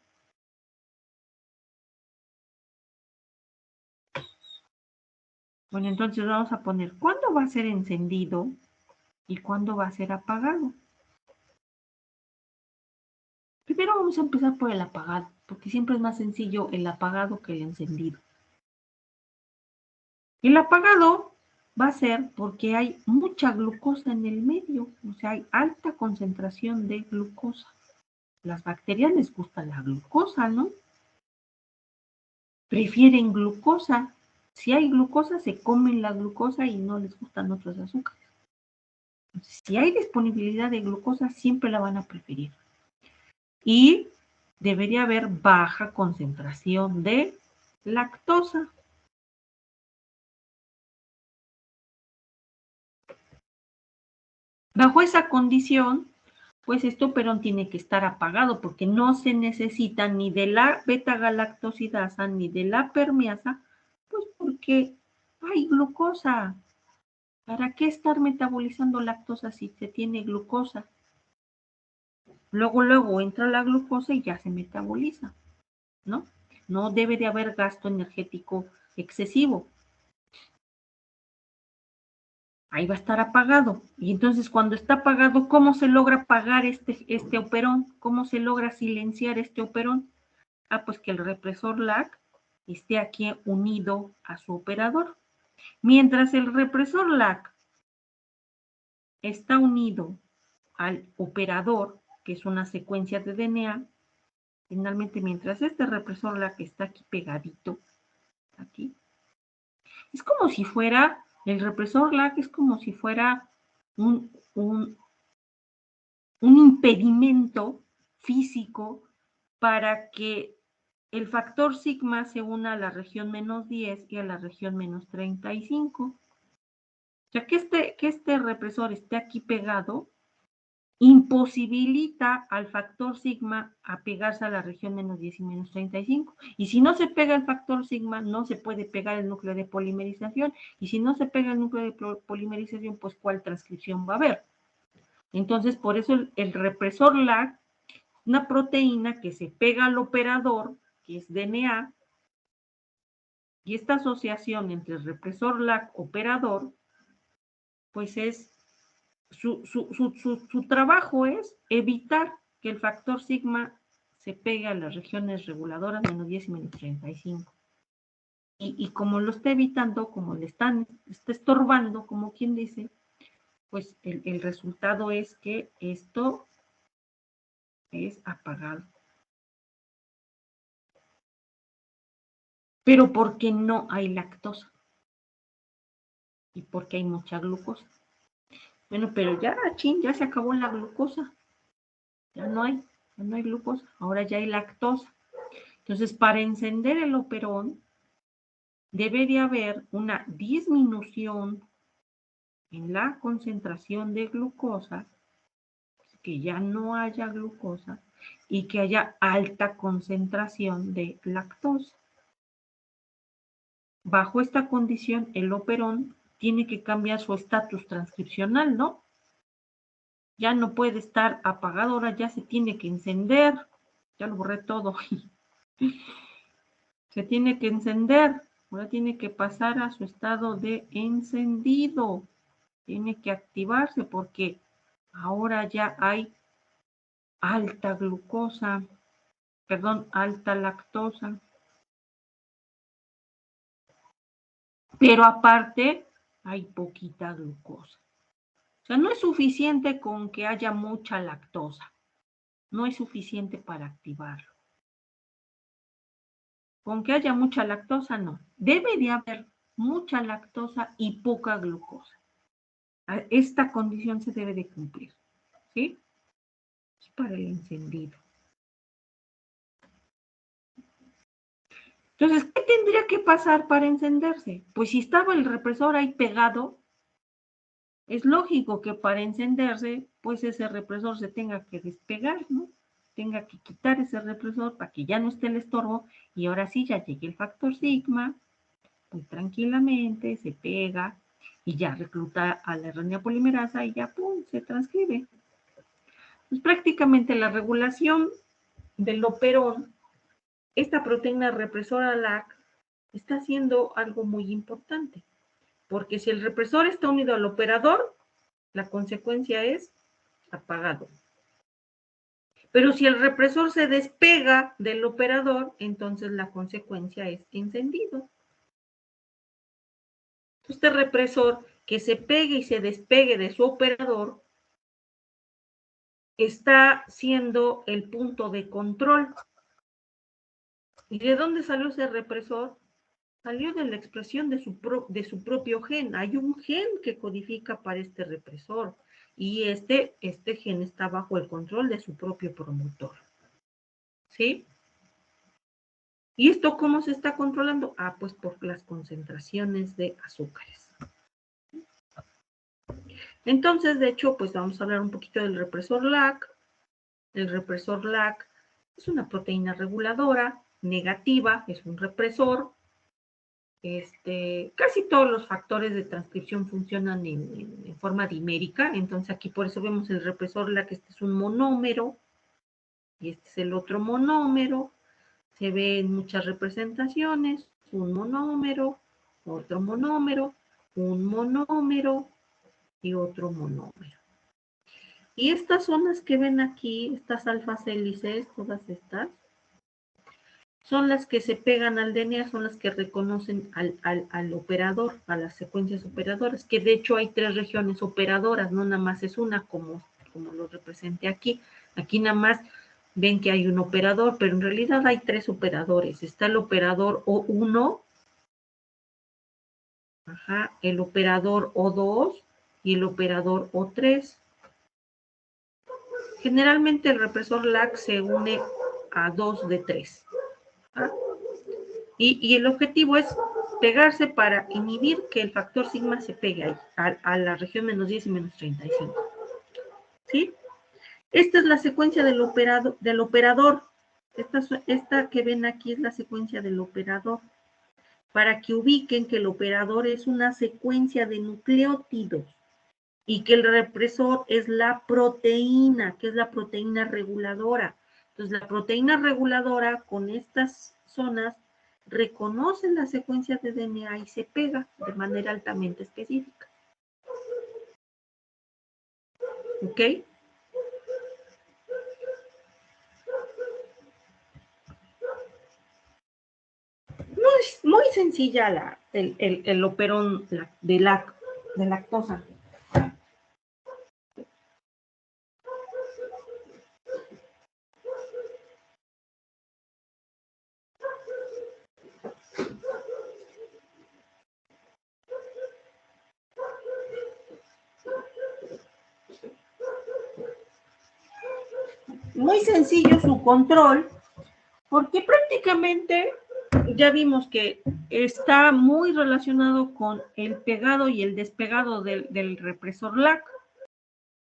Bueno, entonces vamos a poner cuándo va a ser encendido y cuándo va a ser apagado. Primero vamos a empezar por el apagado, porque siempre es más sencillo el apagado que el encendido. El apagado va a ser porque hay mucha glucosa en el medio, o sea, hay alta concentración de glucosa. Las bacterias les gusta la glucosa, ¿no? Prefieren glucosa. Si hay glucosa, se comen la glucosa y no les gustan otros azúcares. Entonces, si hay disponibilidad de glucosa, siempre la van a preferir. Y debería haber baja concentración de lactosa. Bajo esa condición, pues este operón tiene que estar apagado porque no se necesita ni de la beta-galactosidasa ni de la permeasa, pues porque hay glucosa. ¿Para qué estar metabolizando lactosa si se tiene glucosa? Luego entra la glucosa y ya se metaboliza, ¿no? No debe de haber gasto energético excesivo. Ahí va a estar apagado. Y entonces cuando está apagado, ¿cómo se logra apagar este operón? ¿Cómo se logra silenciar este operón? Ah, pues que el represor LAC esté aquí unido a su operador. Mientras el represor LAC está unido al operador, que es una secuencia de DNA, finalmente mientras este represor LAC está aquí pegadito, aquí, es como si fuera, el represor LAC es como si fuera un impedimento físico para que el factor sigma se una a la región -10 y a la región -35. O sea, que este represor esté aquí pegado imposibilita al factor sigma a pegarse a la región -10 y -35. Y si no se pega el factor sigma, no se puede pegar el núcleo de polimerización. Y si no se pega el núcleo de polimerización, pues ¿cuál transcripción va a haber? Entonces, por eso el represor LAC, una proteína que se pega al operador, que es DNA, y esta asociación entre el represor LAC operador, pues es, su trabajo es evitar que el factor sigma se pegue a las regiones reguladoras -10 y -35. Y como lo está evitando, como le está estorbando, como quien dice, pues el resultado es que esto es apagado. Pero porque no hay lactosa y porque hay mucha glucosa. Bueno, pero ya, ya se acabó la glucosa. Ya no hay glucosa. Ahora ya hay lactosa. Entonces, para encender el operón, debe de haber una disminución en la concentración de glucosa, que ya no haya glucosa y que haya alta concentración de lactosa. Bajo esta condición, el operón tiene que cambiar su estatus transcripcional, ¿no? Ya no puede estar apagado, ahora ya se tiene que encender. Ya lo borré todo. Se tiene que encender. Ahora tiene que pasar a su estado de encendido. Tiene que activarse porque ahora ya hay alta glucosa, perdón, alta lactosa. Pero aparte hay poquita glucosa. O sea, no es suficiente con que haya mucha lactosa. No es suficiente para activarlo. Con que haya mucha lactosa, no. Debe de haber mucha lactosa y poca glucosa. Esta condición se debe de cumplir, ¿sí? Es para el encendido. Entonces, ¿qué tendría que pasar para encenderse? Pues si estaba el represor ahí pegado, es lógico que para encenderse, pues ese represor se tenga que despegar, ¿no? Tenga que quitar ese represor para que ya no esté el estorbo y ahora sí ya llegue el factor sigma, pues tranquilamente se pega y ya recluta a la RNA polimerasa y ya, ¡pum!, se transcribe. Pues prácticamente la regulación del operón, esta proteína represora LAC, está haciendo algo muy importante, porque si el represor está unido al operador, la consecuencia es apagado. Pero si el represor se despega del operador, entonces la consecuencia es encendido. Este represor que se pegue y se despegue de su operador está siendo el punto de control. ¿Y de dónde salió ese represor? Salió de la expresión de su propio gen. Hay un gen que codifica para este represor y este gen está bajo el control de su propio promotor. ¿Sí? ¿Y esto cómo se está controlando? Ah, pues por las concentraciones de azúcares. Entonces, de hecho, pues vamos a hablar un poquito del represor LAC. El represor LAC es una proteína reguladora negativa, es un represor. Casi todos los factores de transcripción funcionan en forma dimérica, entonces aquí por eso vemos el represor LAC, este es un monómero, y este es el otro monómero, se ve en muchas representaciones, un monómero, otro monómero, un monómero y otro monómero. Y estas son las que ven aquí, estas alfas hélices, todas estas, son las que se pegan al DNA, son las que reconocen al operador, a las secuencias operadoras, que de hecho hay 3 regiones operadoras, no nada más es una como lo representé aquí. Aquí nada más ven que hay un operador, pero en realidad hay 3 operadores. Está el operador O1, el operador O2 y el operador O3. Generalmente el represor LAC se une a 2 de 3. Y el objetivo es pegarse para inhibir que el factor sigma se pegue ahí, a la región menos 10 y menos 35. ¿Sí? Esta es la secuencia del operador. Esta que ven aquí es la secuencia del operador. Para que ubiquen que el operador es una secuencia de nucleótidos y que el represor es la proteína, que es la proteína reguladora. Entonces, la proteína reguladora con estas zonas reconoce la secuencia de DNA y se pega de manera altamente específica. ¿Ok? No es muy sencilla el operón de lactosa. Muy sencillo su control, porque prácticamente ya vimos que está muy relacionado con el pegado y el despegado del represor LAC.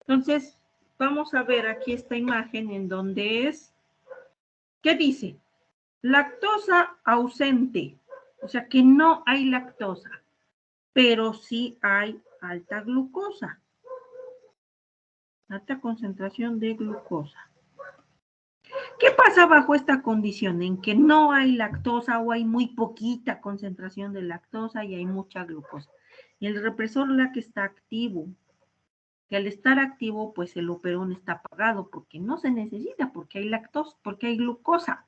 Entonces, vamos a ver aquí esta imagen en donde es, ¿qué dice? Lactosa ausente, o sea que no hay lactosa, pero sí hay alta glucosa. Alta concentración de glucosa. ¿Qué pasa bajo esta condición? En que no hay lactosa o hay muy poquita concentración de lactosa y hay mucha glucosa. Y el represor LAC está activo. Que al estar activo, pues el operón está apagado porque no se necesita, porque hay lactosa, porque hay glucosa.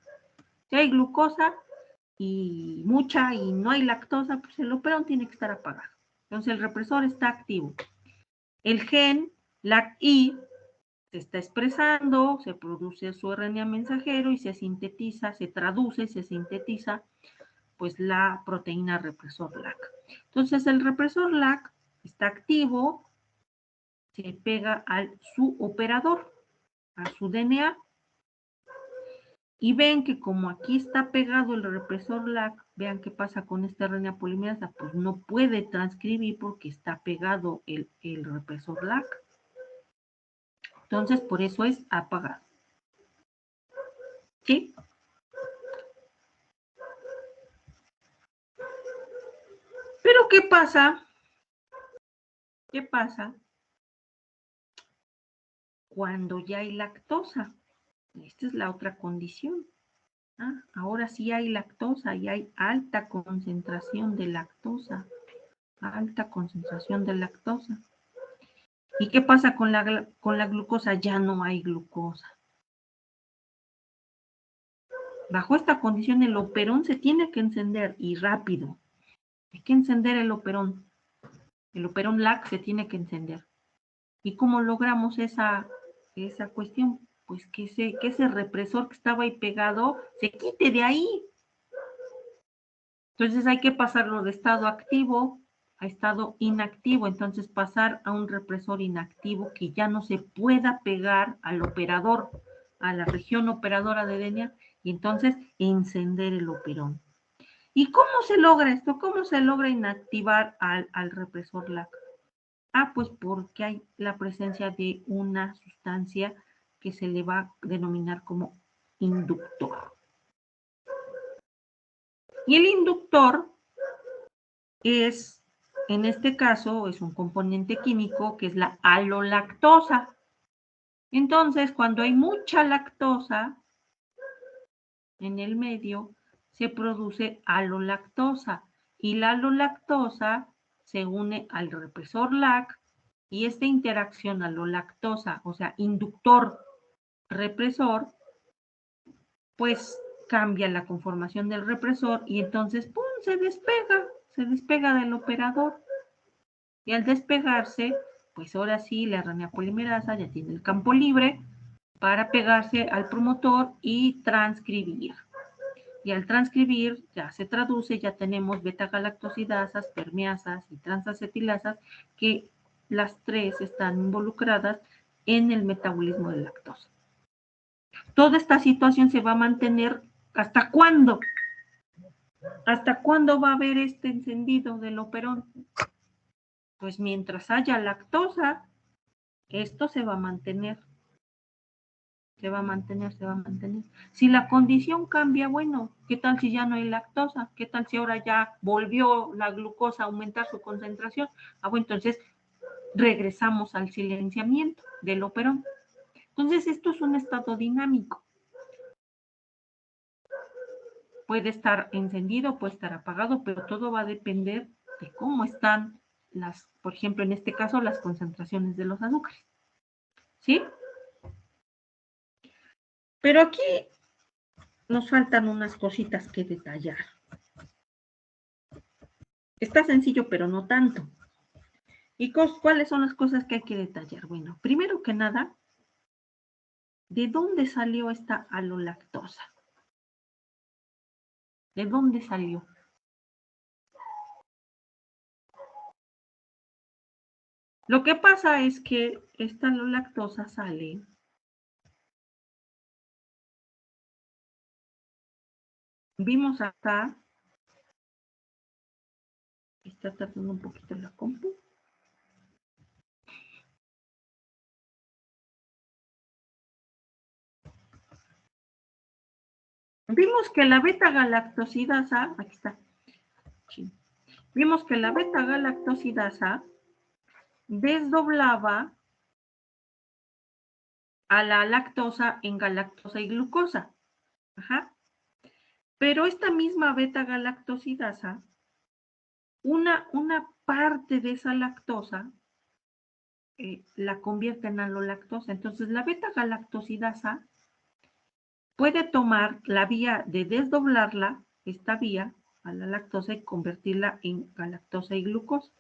Si hay glucosa y mucha y no hay lactosa, pues el operón tiene que estar apagado. Entonces el represor está activo. El gen LAC-I se está expresando, se produce su RNA mensajero y se sintetiza, se traduce, se sintetiza, pues la proteína represor LAC. Entonces el represor LAC está activo, se pega a su operador, a su DNA, y ven que como aquí está pegado el represor LAC, vean qué pasa con esta RNA polimerasa, pues no puede transcribir porque está pegado el represor LAC. Entonces, por eso es apagado. ¿Sí? Pero ¿qué pasa? ¿Qué pasa cuando ya hay lactosa? Esta es la otra condición. Ahora sí hay lactosa y hay alta concentración de lactosa. Alta concentración de lactosa. ¿Y qué pasa con la glucosa? Ya no hay glucosa. Bajo esta condición el operón se tiene que encender y rápido. Hay que encender el operón. El operón LAC se tiene que encender. ¿Y cómo logramos esa cuestión? Pues que ese represor que estaba ahí pegado se quite de ahí. Entonces hay que pasarlo de estado activo a estado inactivo. Entonces pasar a un represor inactivo que ya no se pueda pegar al operador, a la región operadora de DNA, y entonces encender el operón. ¿Y cómo se logra esto? ¿Cómo se logra inactivar al represor LAC? Pues porque hay la presencia de una sustancia que se le va a denominar como inductor. Y el inductor es, en este caso, es un componente químico que es la alolactosa. Entonces, cuando hay mucha lactosa en el medio, se produce alolactosa. Y la alolactosa se une al represor LAC y esta interacción alolactosa, o sea, inductor-represor, pues cambia la conformación del represor y entonces, ¡pum!, se despega del operador. Y al despegarse, pues ahora sí, la RNA polimerasa ya tiene el campo libre para pegarse al promotor y transcribir. Y al transcribir ya se traduce, ya tenemos beta-galactosidasas, permeasas y transacetilasas, que las tres están involucradas en el metabolismo de lactosa. Toda esta situación se va a mantener ¿hasta cuándo? ¿Hasta cuándo va a haber este encendido del operón? Pues mientras haya lactosa, esto se va a mantener. Se va a mantener. Si la condición cambia, bueno, ¿qué tal si ya no hay lactosa? ¿Qué tal si ahora ya volvió la glucosa a aumentar su concentración? Bueno, entonces regresamos al silenciamiento del operón. Entonces, esto es un estado dinámico. Puede estar encendido, puede estar apagado, pero todo va a depender de cómo están por ejemplo, en este caso, las concentraciones de los azúcares. ¿Sí? Pero aquí nos faltan unas cositas que detallar. Está sencillo, pero no tanto. ¿Y cuáles son las cosas que hay que detallar? Bueno, primero que nada, ¿de dónde salió esta alolactosa? ¿De dónde salió? Lo que pasa es que esta alolactosa sale vimos acá, está tardando un poquito la compu. Vimos que la beta-galactosidasa, aquí está, vimos que la beta-galactosidasa desdoblaba a la lactosa en galactosa y glucosa. Ajá. Pero esta misma beta-galactosidasa, una parte de esa lactosa la convierte en alolactosa. Entonces, la beta-galactosidasa puede tomar la vía de desdoblarla, esta vía, a la lactosa y convertirla en galactosa y glucosa.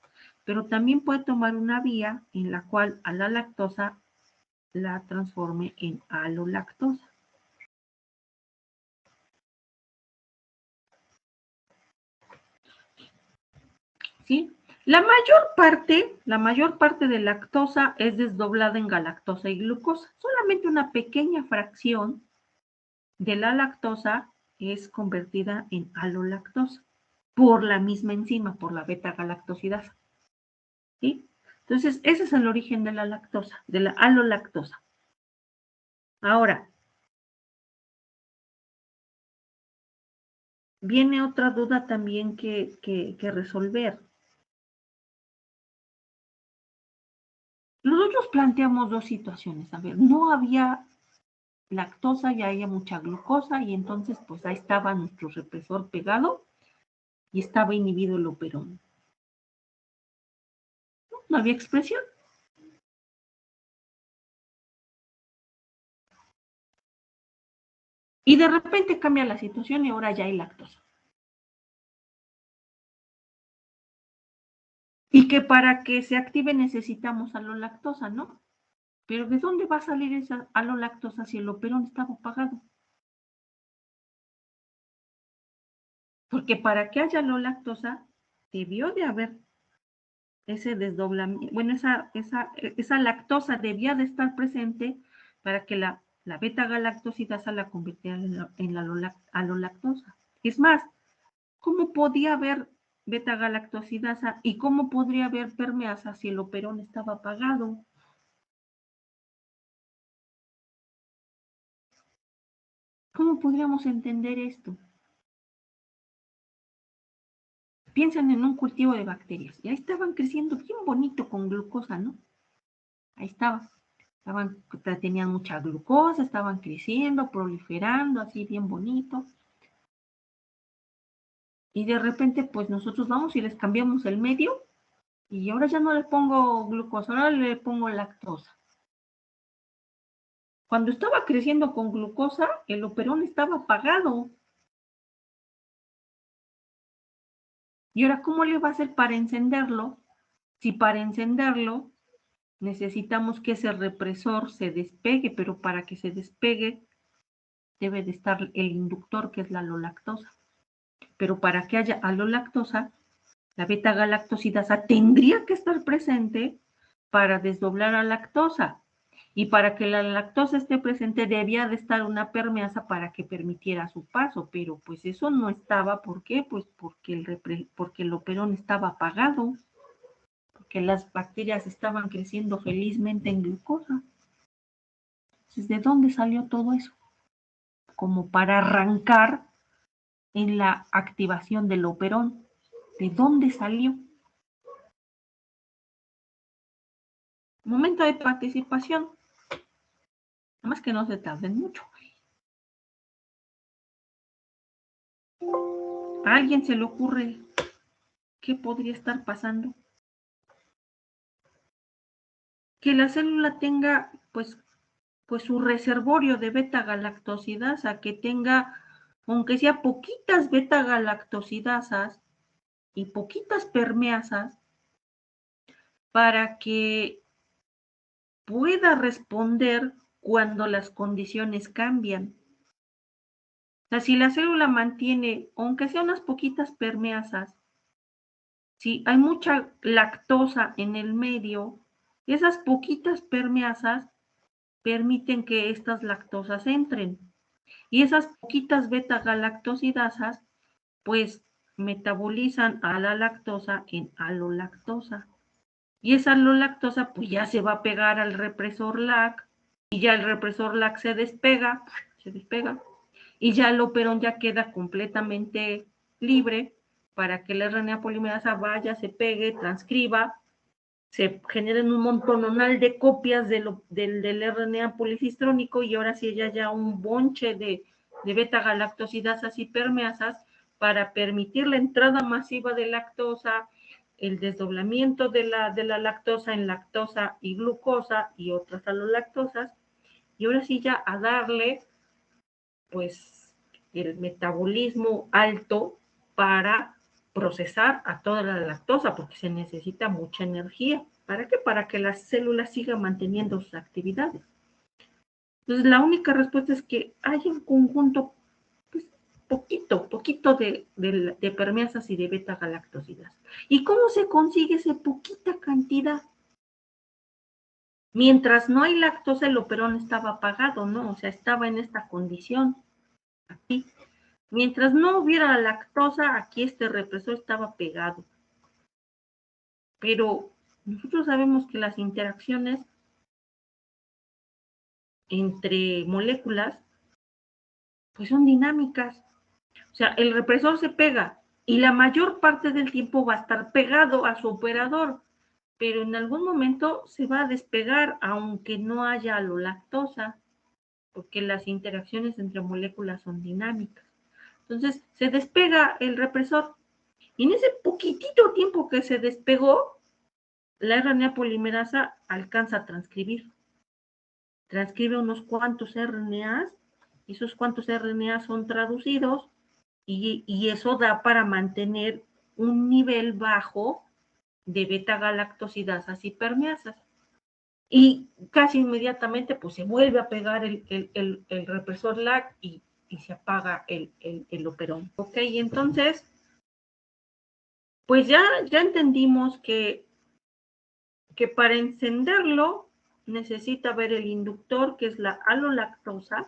Pero también puede tomar una vía en la cual a la lactosa la transforme en alolactosa. ¿Sí? La mayor parte de lactosa es desdoblada en galactosa y glucosa. Solamente una pequeña fracción de la lactosa es convertida en alolactosa por la misma enzima, por la beta-galactosidasa. ¿Sí? Entonces, ese es el origen de la lactosa, de la alolactosa. Ahora, viene otra duda también que resolver. Nosotros planteamos dos situaciones. A ver, no había lactosa, ya había mucha glucosa y entonces pues ahí estaba nuestro represor pegado y estaba inhibido el operón. No había expresión. Y de repente cambia la situación y ahora ya hay lactosa. Y que para que se active necesitamos alolactosa, ¿no? Pero ¿de dónde va a salir esa alolactosa si el operón estaba apagado? Porque para que haya alolactosa debió de haber ese desdoblamiento, bueno, esa lactosa debía de estar presente para que la beta-galactosidasa la convirtiera en la alolactosa. Es más, ¿cómo podía haber beta-galactosidasa y cómo podría haber permeasa si el operón estaba apagado? ¿Cómo podríamos entender esto? Piensan en un cultivo de bacterias. Y ahí estaban creciendo bien bonito con glucosa, ¿no? Ahí estaba. Tenían mucha glucosa, estaban creciendo, proliferando, así bien bonito. Y de repente, pues nosotros vamos y les cambiamos el medio. Y ahora ya no le pongo glucosa, ahora le pongo lactosa. Cuando estaba creciendo con glucosa, el operón estaba apagado. ¿Y ahora cómo le va a hacer para encenderlo? Si para encenderlo necesitamos que ese represor se despegue, pero para que se despegue debe de estar el inductor, que es la alolactosa. Pero para que haya alolactosa, la beta-galactosidasa tendría que estar presente para desdoblar a lactosa. Y para que la lactosa esté presente debía de estar una permeasa para que permitiera su paso, pero pues eso no estaba. ¿Por qué? Pues porque el operón estaba apagado, porque las bacterias estaban creciendo felizmente en glucosa. Entonces, ¿de dónde salió todo eso? Como para arrancar en la activación del operón. ¿De dónde salió? Momento de participación. Nada más que no se tarden mucho. ¿A alguien se le ocurre qué podría estar pasando? Que la célula tenga, pues su reservorio de beta-galactosidasa, que tenga, aunque sea poquitas beta-galactosidasas y poquitas permeasas, para que pueda responder cuando las condiciones cambian. O sea, si la célula mantiene, aunque sea unas poquitas permeasas, si hay mucha lactosa en el medio, esas poquitas permeasas permiten que estas lactosas entren. Y esas poquitas beta-galactosidasas, pues, metabolizan a la lactosa en alolactosa. Y esa alolactosa, pues, ya se va a pegar al represor LAC, y ya el represor LAC se despega, y ya el operón ya queda completamente libre para que la RNA polimerasa vaya, se pegue, transcriba, se generan un montonal de copias del RNA policistrónico y ahora sí ya un bonche de beta-galactosidasas hipermeasas para permitir la entrada masiva de lactosa, el desdoblamiento de la lactosa en lactosa y glucosa y otras alolactosas, y ahora sí ya a darle pues el metabolismo alto para procesar a toda la lactosa, porque se necesita mucha energía. ¿Para qué? Para que las células sigan manteniendo sus actividades. Entonces, la única respuesta es que hay un conjunto, pues, poquito de permeasas y de beta-galactosidas. ¿Y cómo se consigue esa poquita cantidad? Mientras no hay lactosa, el operón estaba apagado, ¿no? O sea, estaba en esta condición. Aquí. Mientras no hubiera lactosa, aquí este represor estaba pegado. Pero nosotros sabemos que las interacciones entre moléculas pues son dinámicas. O sea, el represor se pega y la mayor parte del tiempo va a estar pegado a su operador, pero en algún momento se va a despegar aunque no haya alolactosa, porque las interacciones entre moléculas son dinámicas. Entonces, se despega el represor y en ese poquitito tiempo que se despegó, la RNA polimerasa alcanza a transcribir. Transcribe unos cuantos RNAs, y esos cuantos RNAs son traducidos, y eso da para mantener un nivel bajo de beta-galactosidasas y permeasas. Y casi inmediatamente pues se vuelve a pegar el represor LAC y se apaga el operón. Ok, entonces, pues ya entendimos que para encenderlo necesita ver el inductor, que es la alolactosa,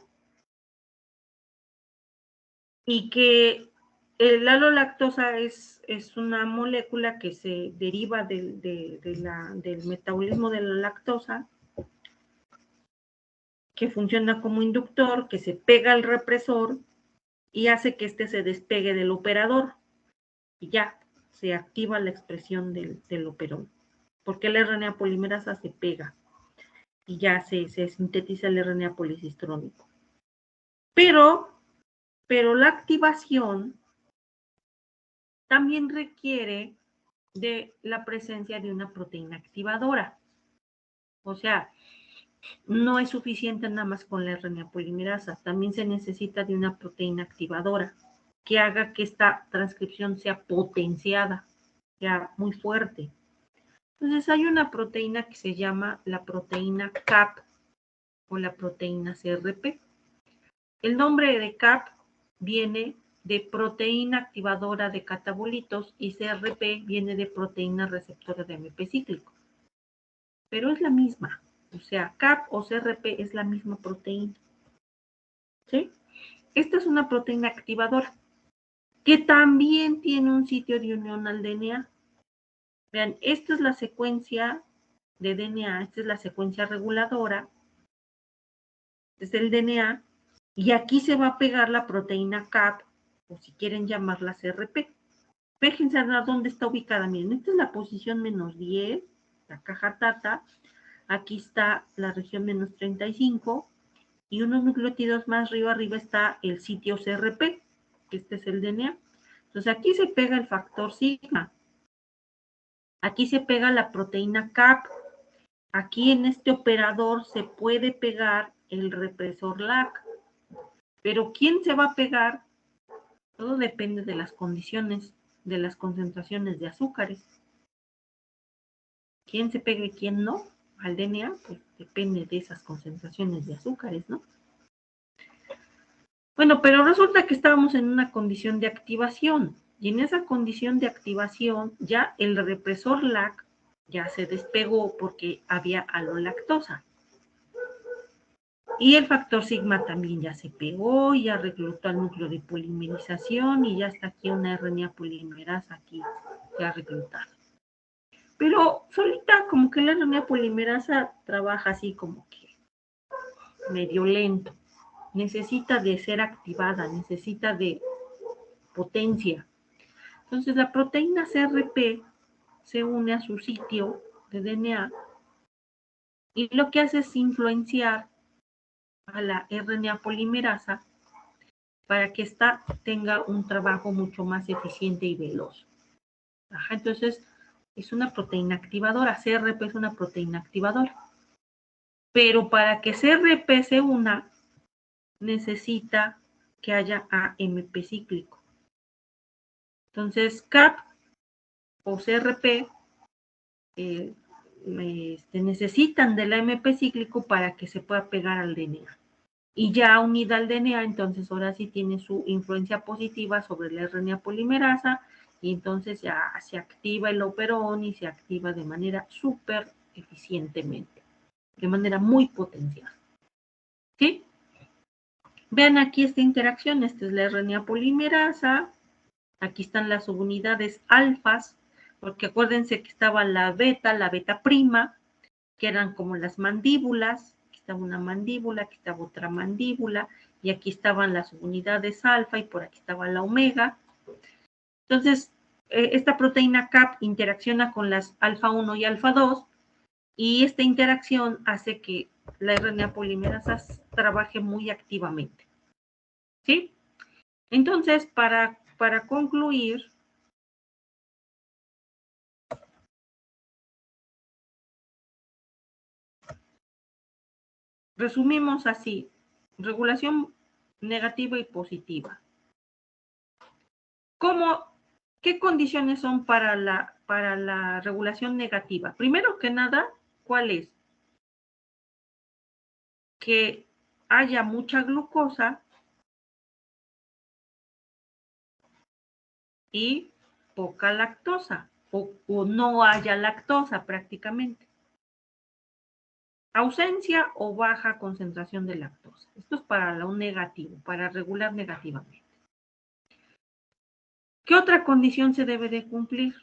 y que la alolactosa es una molécula que se deriva del metabolismo de la lactosa, que funciona como inductor, que se pega al represor y hace que éste se despegue del operador, y ya se activa la expresión del operón, porque la RNA polimerasa se pega y ya se sintetiza el RNA policistrónico. Pero la activación también requiere de la presencia de una proteína activadora. O sea, no es suficiente nada más con la RNA polimerasa, también se necesita de una proteína activadora que haga que esta transcripción sea potenciada, sea muy fuerte. Entonces hay una proteína que se llama la proteína CAP o la proteína CRP. El nombre de CAP viene de proteína activadora de catabolitos y CRP viene de proteína receptora de AMP cíclico. Pero es la misma, o sea, CAP o CRP es la misma proteína. ¿Sí? Esta es una proteína activadora que también tiene un sitio de unión al DNA. Vean, esta es la secuencia de DNA, esta es la secuencia reguladora, este es el DNA, y aquí se va a pegar la proteína CAP, o si quieren llamarla CRP. Fíjense a dónde está ubicada. Miren, esta es la posición -10, la caja tata. Aquí está la región -35 y unos nucleótidos más arriba está el sitio CRP, que este es el DNA. Entonces aquí se pega el factor sigma. Aquí se pega la proteína CAP. Aquí en este operador se puede pegar el represor LAC. Pero ¿quién se va a pegar? Todo depende de las condiciones, de las concentraciones de azúcares. ¿Quién se pega y quién no? Al DNA, pues depende de esas concentraciones de azúcares, ¿no? Bueno, pero resulta que estábamos en una condición de activación, y en esa condición de activación ya el represor LAC ya se despegó porque había alolactosa. Y el factor sigma también ya se pegó, ya reclutó al núcleo de polimerización y ya está aquí una RNA polimerasa aquí ya reclutada. Pero solita como que la RNA polimerasa trabaja así como que medio lento. Necesita de ser activada, necesita de potencia. Entonces la proteína CRP se une a su sitio de DNA, y lo que hace es influenciar a la RNA polimerasa para que ésta tenga un trabajo mucho más eficiente y veloz. Ajá, entonces, es una proteína activadora. CRP es una proteína activadora. Pero para que CRP se una, necesita que haya AMP cíclico. Entonces, CAP o CRP necesitan del AMP cíclico para que se pueda pegar al DNA. Y ya unida al DNA, entonces ahora sí tiene su influencia positiva sobre la RNA polimerasa, y entonces ya se activa el operón y se activa de manera súper eficientemente, de manera muy potencial. ¿Sí? Vean aquí esta interacción, esta es la RNA polimerasa, aquí están las subunidades alfas, porque acuérdense que estaba la beta prima, que eran como las mandíbulas. Aquí estaba una mandíbula, aquí estaba otra mandíbula, y aquí estaban las unidades alfa, y por aquí estaba la omega. Entonces, esta proteína CAP interacciona con las alfa 1 y alfa 2, y esta interacción hace que la RNA polimerasa trabaje muy activamente. ¿Sí? Entonces, para concluir, resumimos así: regulación negativa y positiva. ¿Qué condiciones son para la regulación negativa? Primero que nada, ¿cuál es? Que haya mucha glucosa y poca lactosa, o no haya lactosa prácticamente. Ausencia o baja concentración de lactosa. Esto es para lo negativo, para regular negativamente. ¿Qué otra condición se debe de cumplir?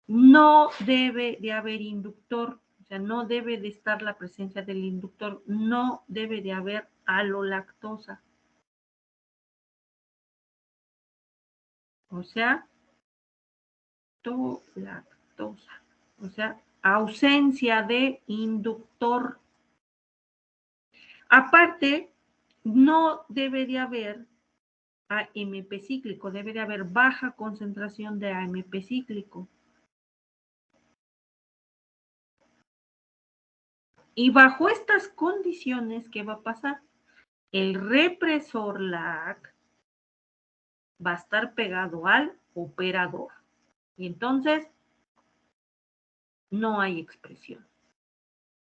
No debe de haber inductor, o sea, no debe de estar la presencia del inductor, no debe de haber alolactosa. O sea, lactosa, o sea, ausencia de inductor. Aparte, no debe de haber AMP cíclico, debe de haber baja concentración de AMP cíclico. Y bajo estas condiciones, ¿qué va a pasar? El represor LAC va a estar pegado al operador. Y entonces no hay expresión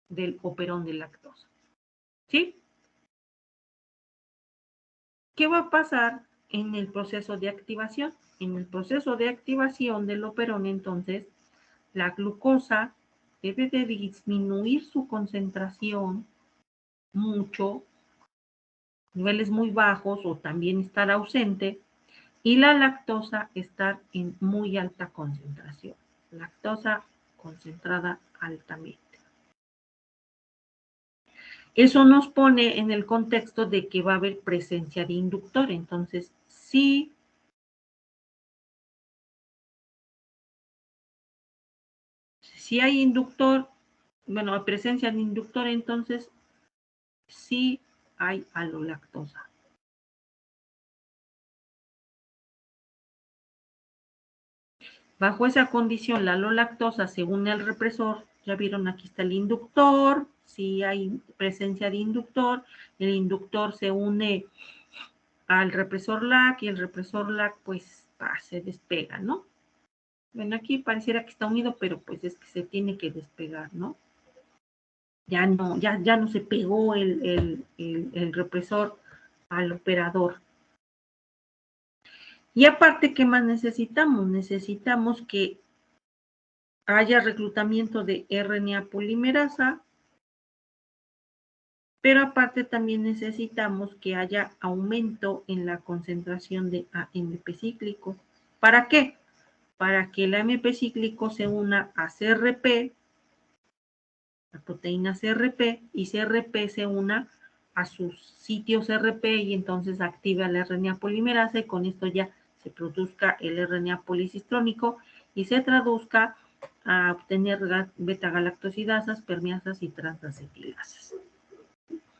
del operón de lactosa. ¿Sí? ¿Qué va a pasar en el proceso de activación? En el proceso de activación del operón, entonces, la glucosa debe de disminuir su concentración mucho, niveles muy bajos, o también estar ausente, y la lactosa estar en muy alta concentración. Lactosa concentrada altamente. Eso nos pone en el contexto de que va a haber presencia de inductor. Entonces, si hay inductor, bueno, presencia de inductor, entonces sí hay alolactosa. Bajo esa condición, la alolactosa se une al represor. Ya vieron, aquí está el inductor. Si hay presencia de inductor, el inductor se une al represor LAC, y el represor LAC pues se despega, ¿no? Bueno, aquí pareciera que está unido, pero pues es que se tiene que despegar, ¿no? Ya no se pegó el represor al operador. Y aparte, ¿qué más necesitamos? Necesitamos que haya reclutamiento de RNA polimerasa, pero aparte también necesitamos que haya aumento en la concentración de AMP cíclico. ¿Para qué? Para que el AMP cíclico se una a CRP, la proteína CRP, y CRP se una a sus sitios CRP, y entonces activa la RNA polimerasa, y con esto ya se produzca el RNA policistrónico y se traduzca a obtener beta-galactosidasas, permeasas y transacetilasas.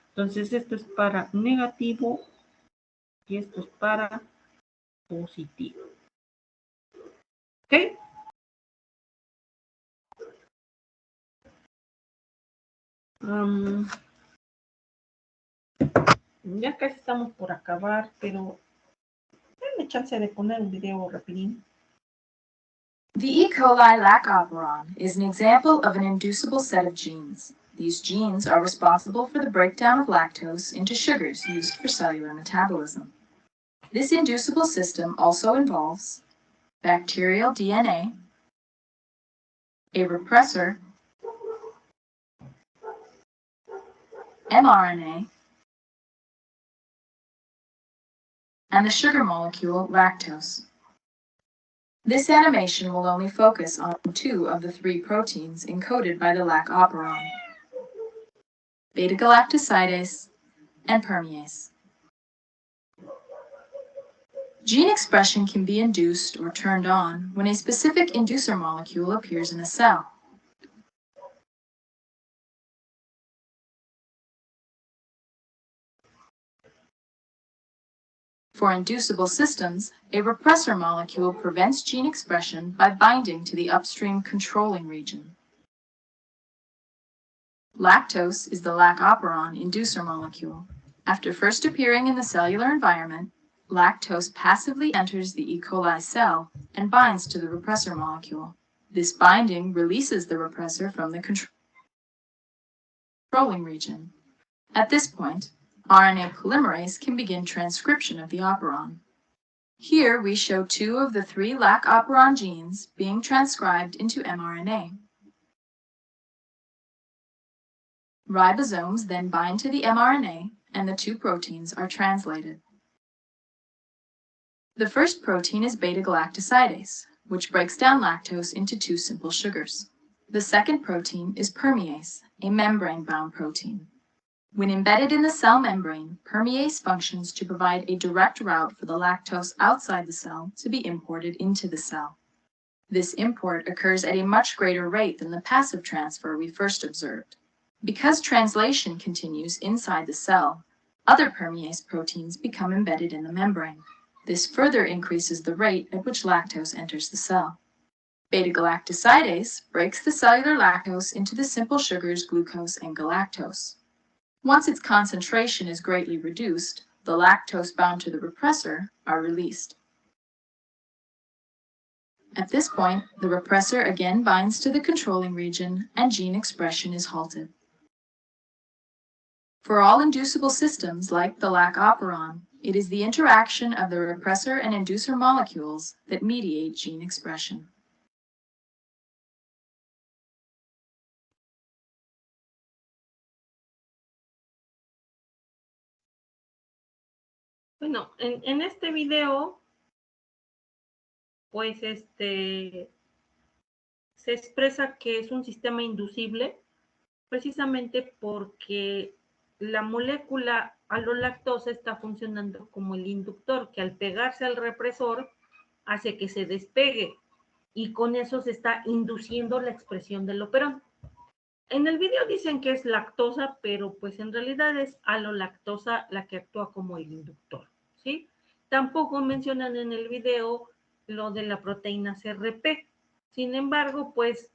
Entonces, esto es para negativo y esto es para positivo. ¿Ok? Ya casi estamos por acabar, pero denme chance de poner un video rapidín. The E. coli lac operon is an example of an inducible set of genes. These genes are responsible for the breakdown of lactose into sugars used for cellular metabolism. This inducible system also involves bacterial DNA, a repressor, mRNA, and the sugar molecule lactose. This animation will only focus on 2 of the 3 proteins encoded by the lac operon, beta-galactosidase and permease. Gene expression can be induced or turned on when a specific inducer molecule appears in a cell. For inducible systems, a repressor molecule prevents gene expression by binding to the upstream controlling region. Lactose is the lac operon inducer molecule. After first appearing in the cellular environment, lactose passively enters the E. coli cell and binds to the repressor molecule. This binding releases the repressor from the controlling region. At this point, RNA polymerase can begin transcription of the operon. Here we show 2 of the 3 lac operon genes being transcribed into mRNA. Ribosomes then bind to the mRNA and the 2 proteins are translated. The first protein is beta-galactosidase, which breaks down lactose into 2 simple sugars. The second protein is permease, a membrane-bound protein. When embedded in the cell membrane, permease functions to provide a direct route for the lactose outside the cell to be imported into the cell. This import occurs at a much greater rate than the passive transfer we first observed. Because translation continues inside the cell, other permease proteins become embedded in the membrane. This further increases the rate at which lactose enters the cell. Beta-galactosidase breaks the cellular lactose into the simple sugars glucose and galactose. Once its concentration is greatly reduced, the lactose bound to the repressor are released. At this point, the repressor again binds to the controlling region and gene expression is halted. For all inducible systems like the lac operon, it is the interaction of the repressor and inducer molecules that mediate gene expression. Bueno, en este video, pues se expresa que es un sistema inducible precisamente porque la molécula alolactosa está funcionando como el inductor, que al pegarse al represor hace que se despegue y con eso se está induciendo la expresión del operón. En el video dicen que es lactosa, pero pues en realidad es alolactosa la que actúa como el inductor, ¿sí? Tampoco mencionan en el video lo de la proteína CRP. Sin embargo, pues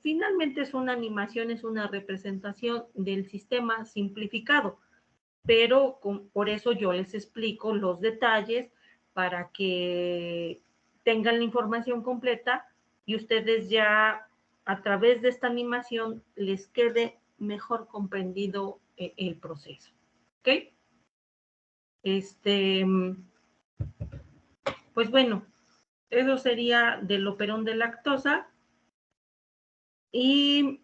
finalmente es una animación, es una representación del sistema simplificado, pero por eso yo les explico los detalles para que tengan la información completa y ustedes ya a través de esta animación les quede mejor comprendido el proceso. ¿Ok? Pues bueno, eso sería del operón de lactosa. Y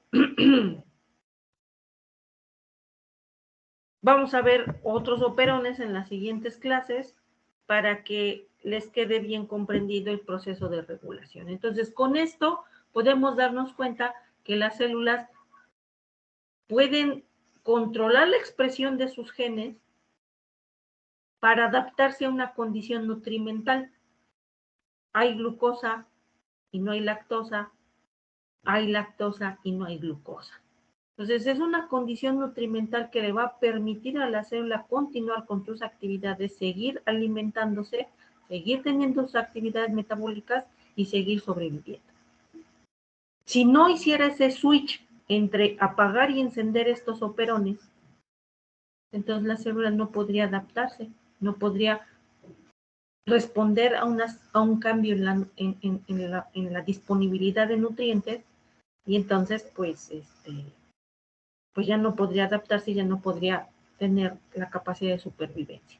vamos a ver otros operones en las siguientes clases para que les quede bien comprendido el proceso de regulación. Entonces, con esto podemos darnos cuenta que las células pueden controlar la expresión de sus genes para adaptarse a una condición nutrimental. Hay glucosa y no hay lactosa, hay lactosa y no hay glucosa. Entonces, es una condición nutrimental que le va a permitir a la célula continuar con sus actividades, seguir alimentándose, seguir teniendo sus actividades metabólicas y seguir sobreviviendo. Si no hiciera ese switch entre apagar y encender estos operones, entonces la célula no podría adaptarse, no podría responder a un cambio en la disponibilidad de nutrientes, y entonces pues ya no podría adaptarse y ya no podría tener la capacidad de supervivencia.